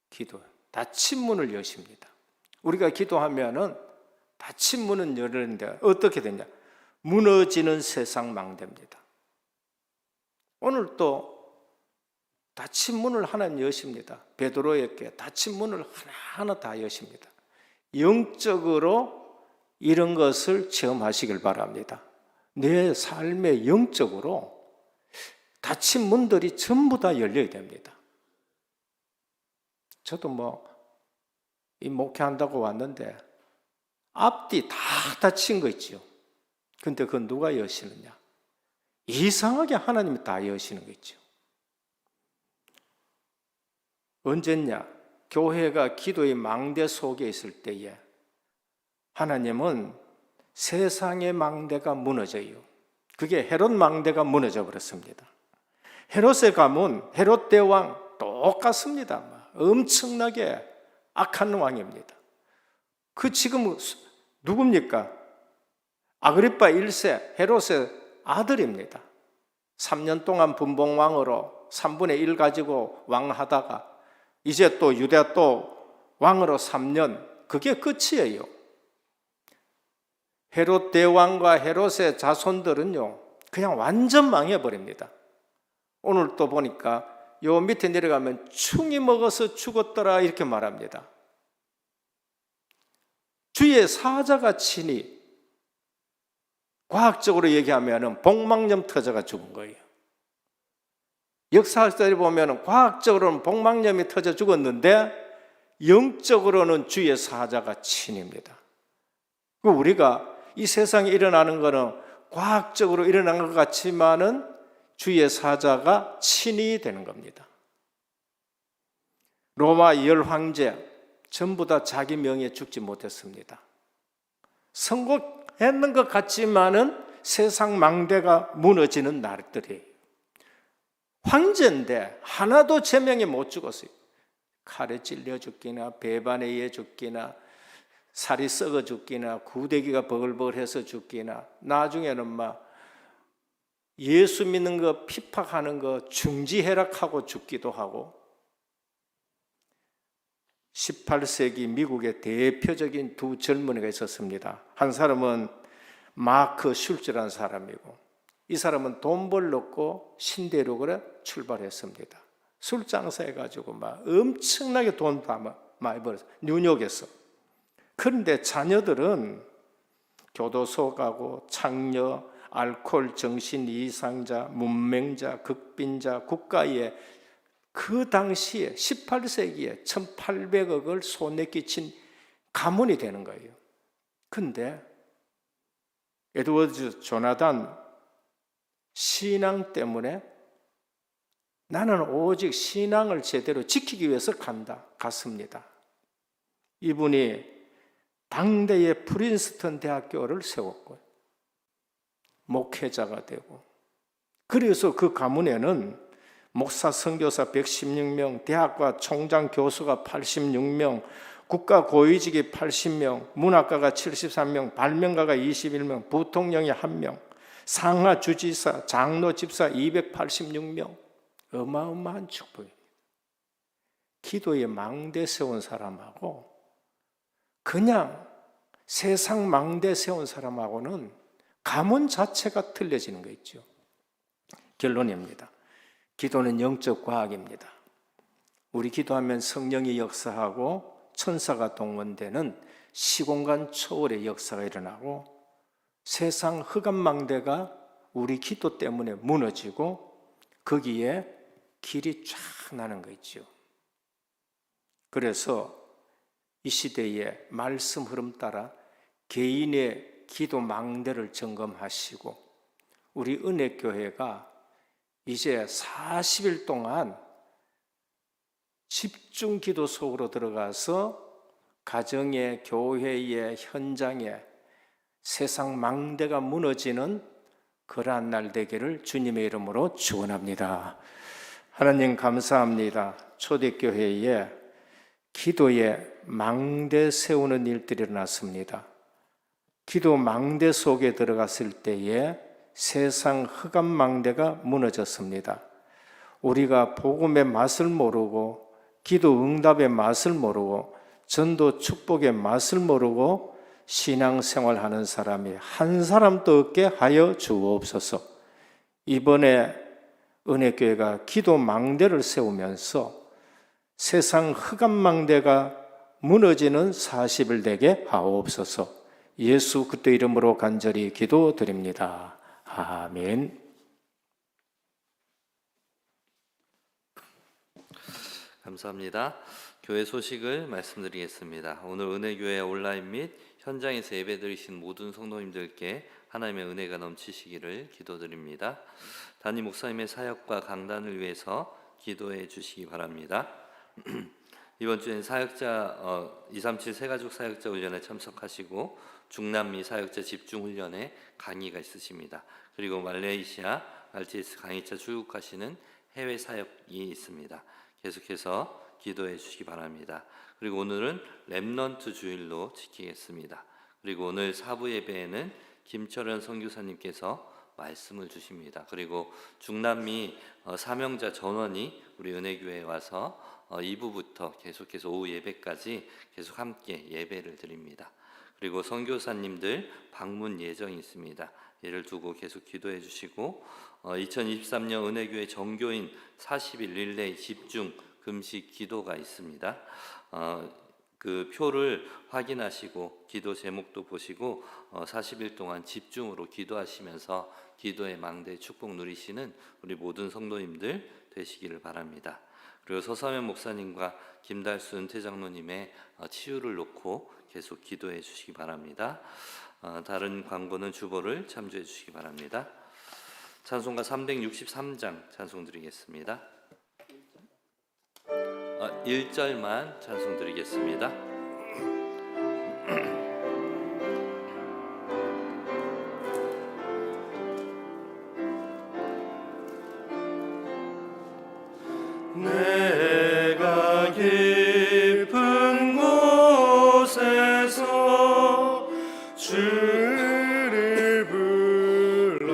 기도. 닫힌 문을 여십니다. 우리가 기도하면은 닫힌 문은 열리는데 어떻게 되냐? 무너지는 세상 망대입니다. 오늘 또 닫힌 문을 하나님 여십니다. 베드로에게 닫힌 문을 하나하나 다 여십니다. 영적으로 이런 것을 체험하시길 바랍니다. 내 삶의 영적으로 닫힌 문들이 전부 다 열려야 됩니다. 저도 이 목회한다고 왔는데 앞뒤 다 닫힌 거 있죠. 근데 그건 누가 여시느냐? 이상하게 하나님이 다 여시는 거 있죠. 언제냐? 교회가 기도의 망대 속에 있을 때에 하나님은 세상의 망대가 무너져요. 그게 헤롯 망대가 무너져 버렸습니다. 헤롯의 가문, 헤롯 대왕 똑같습니다. 엄청나게 악한 왕입니다. 그 지금 누굽니까? 아그리파 1세 헤롯의 아들입니다. 3년 동안 분봉왕으로 3분의 1 가지고 왕하다가 이제 또 유대 또 왕으로 3년 그게 끝이에요. 헤롯 대왕과 헤롯의 자손들은요 그냥 완전 망해버립니다. 오늘 또 보니까 요 밑에 내려가면 충이 먹어서 죽었더라 이렇게 말합니다. 주의 사자가 친히 과학적으로 얘기하면 복막염 터져가 죽은 거예요. 역사학자들이 보면 과학적으로는 복막염이 터져 죽었는데 영적으로는 주의 사자가 친입니다. 우리가 이 세상에 일어나는 것은 과학적으로 일어난 것 같지만은 주의 사자가 친히 되는 겁니다. 로마 10황제 전부 다 자기 명예에 죽지 못했습니다. 성공했는 것 같지만은 세상 망대가 무너지는 날들이에요. 황제인데 하나도 제명에 못 죽었어요. 칼에 찔려 죽기나 배반에 의해 죽기나 살이 썩어 죽기나 구데기가 버글버글해서 죽기나 나중에는 예수 믿는 거 핍박하는 거 중지해락하고 죽기도 하고 18세기 미국의 대표적인 두 젊은이가 있었습니다. 한 사람은 마크 슐츠라는 사람이고 이 사람은 돈 벌었고 신대륙으로 출발했습니다. 술 장사해가지고 막 엄청나게 돈 많이 벌었어요. 뉴욕에서. 그런데 자녀들은 교도소 가고 창녀, 알코올 정신 이상자, 문맹자, 극빈자, 국가에 그 당시에 18세기에 1800억을 손에 끼친 가문이 되는 거예요. 근데 에드워드 조나단 신앙 때문에 나는 오직 신앙을 제대로 지키기 위해서 갔습니다. 이분이 당대의 프린스턴 대학교를 세웠고요. 목회자가 되고 그래서 그 가문에는 목사, 선교사 116명, 대학과 총장, 교수가 86명, 국가 고위직이 80명, 문학가가 73명, 발명가가 21명, 부통령이 1명, 상하 주지사, 장로 집사 286명. 어마어마한 축복입니다. 기도에 망대 세운 사람하고 그냥 세상 망대 세운 사람하고는 가문 자체가 틀려지는 거 있죠. 결론입니다. 기도는 영적 과학입니다. 우리 기도하면 성령이 역사하고 천사가 동원되는 시공간 초월의 역사가 일어나고 세상 흑암망대가 우리 기도 때문에 무너지고 거기에 길이 쫙 나는 거 있죠. 그래서 이 시대의 말씀 흐름 따라 개인의 기도 망대를 점검하시고 우리 은혜교회가 이제 40일 동안 집중 기도 속으로 들어가서 가정의, 교회의, 현장에 세상 망대가 무너지는 그러한 날 되기를 주님의 이름으로 축원합니다. 하나님 감사합니다. 초대교회에 기도에 망대 세우는 일들이 일어났습니다. 기도 망대 속에 들어갔을 때에 세상 흑암 망대가 무너졌습니다. 우리가 복음의 맛을 모르고 기도 응답의 맛을 모르고 전도 축복의 맛을 모르고 신앙생활하는 사람이 한 사람도 없게 하여 주옵소서. 이번에 은혜교회가 기도 망대를 세우면서 세상 흑암 망대가 무너지는 40일 되게 하옵소서. 예수 그리스도 이름으로 간절히 기도드립니다. 아멘. 감사합니다. 교회 소식을 말씀드리겠습니다. 오늘 은혜교회 온라인 및 현장에서 예배드리신 모든 성도님들께 하나님의 은혜가 넘치시기를 기도드립니다. 담임 목사님의 사역과 강단을 위해서 기도해 주시기 바랍니다. 이번 주엔 사역자 237 새가족 사역자 훈련에 참석하시고 중남미 사역자 집중 훈련에 강의가 있으십니다. 그리고 말레이시아 RTS 강의차 출국하시는 해외 사역이 있습니다. 계속해서 기도해 주시기 바랍니다. 그리고 오늘은 렘넌트 주일로 지키겠습니다. 그리고 오늘 사부 예배에는 김철현 선교사님께서 말씀을 주십니다. 그리고 중남미 사명자 전원이 우리 은혜교회에 와서 2부부터 계속해서 오후 예배까지 계속 함께 예배를 드립니다. 그리고 선교사님들 방문 예정이 있습니다. 예를 두고 계속 기도해 주시고 2023년 은혜교회 정교인 40일 릴레이 집중 금식 기도가 있습니다. 그 표를 확인하시고 기도 제목도 보시고 40일 동안 집중으로 기도하시면서 기도의 망대 축복 누리시는 우리 모든 성도님들 되시기를 바랍니다. 그리고 서사면 목사님과 김달수 은퇴장로님의 치유를 놓고 계속 기도해 주시기 바랍니다. 다른 광고는 주보를 참조해 주시기 바랍니다. 찬송가 363장 찬송 드리겠습니다. 1절만 찬송 드리겠습니다. 내가 깊은 곳에서 주를 불러하리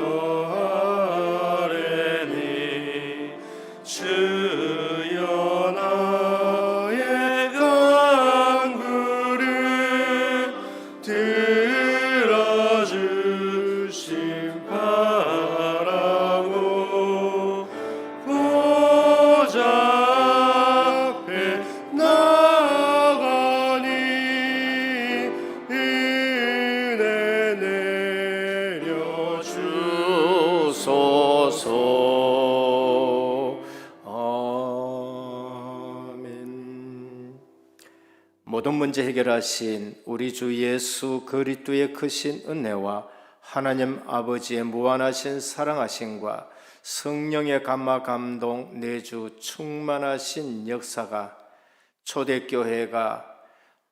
모든 문제 해결하신 우리 주 예수 그리스도의 크신 은혜와 하나님 아버지의 무한하신 사랑하심과 성령의 감화 감동 내주 충만하신 역사가 초대교회가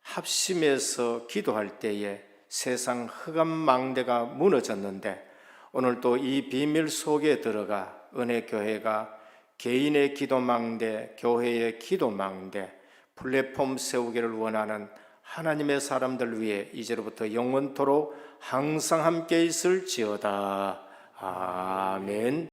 합심해서 기도할 때에 세상 흑암 망대가 무너졌는데 오늘 또 이 비밀 속에 들어가 은혜교회가 개인의 기도 망대, 교회의 기도 망대, 플랫폼 세우기를 원하는 하나님의 사람들 위해 이제로부터 영원토록 항상 함께 있을지어다. 아멘.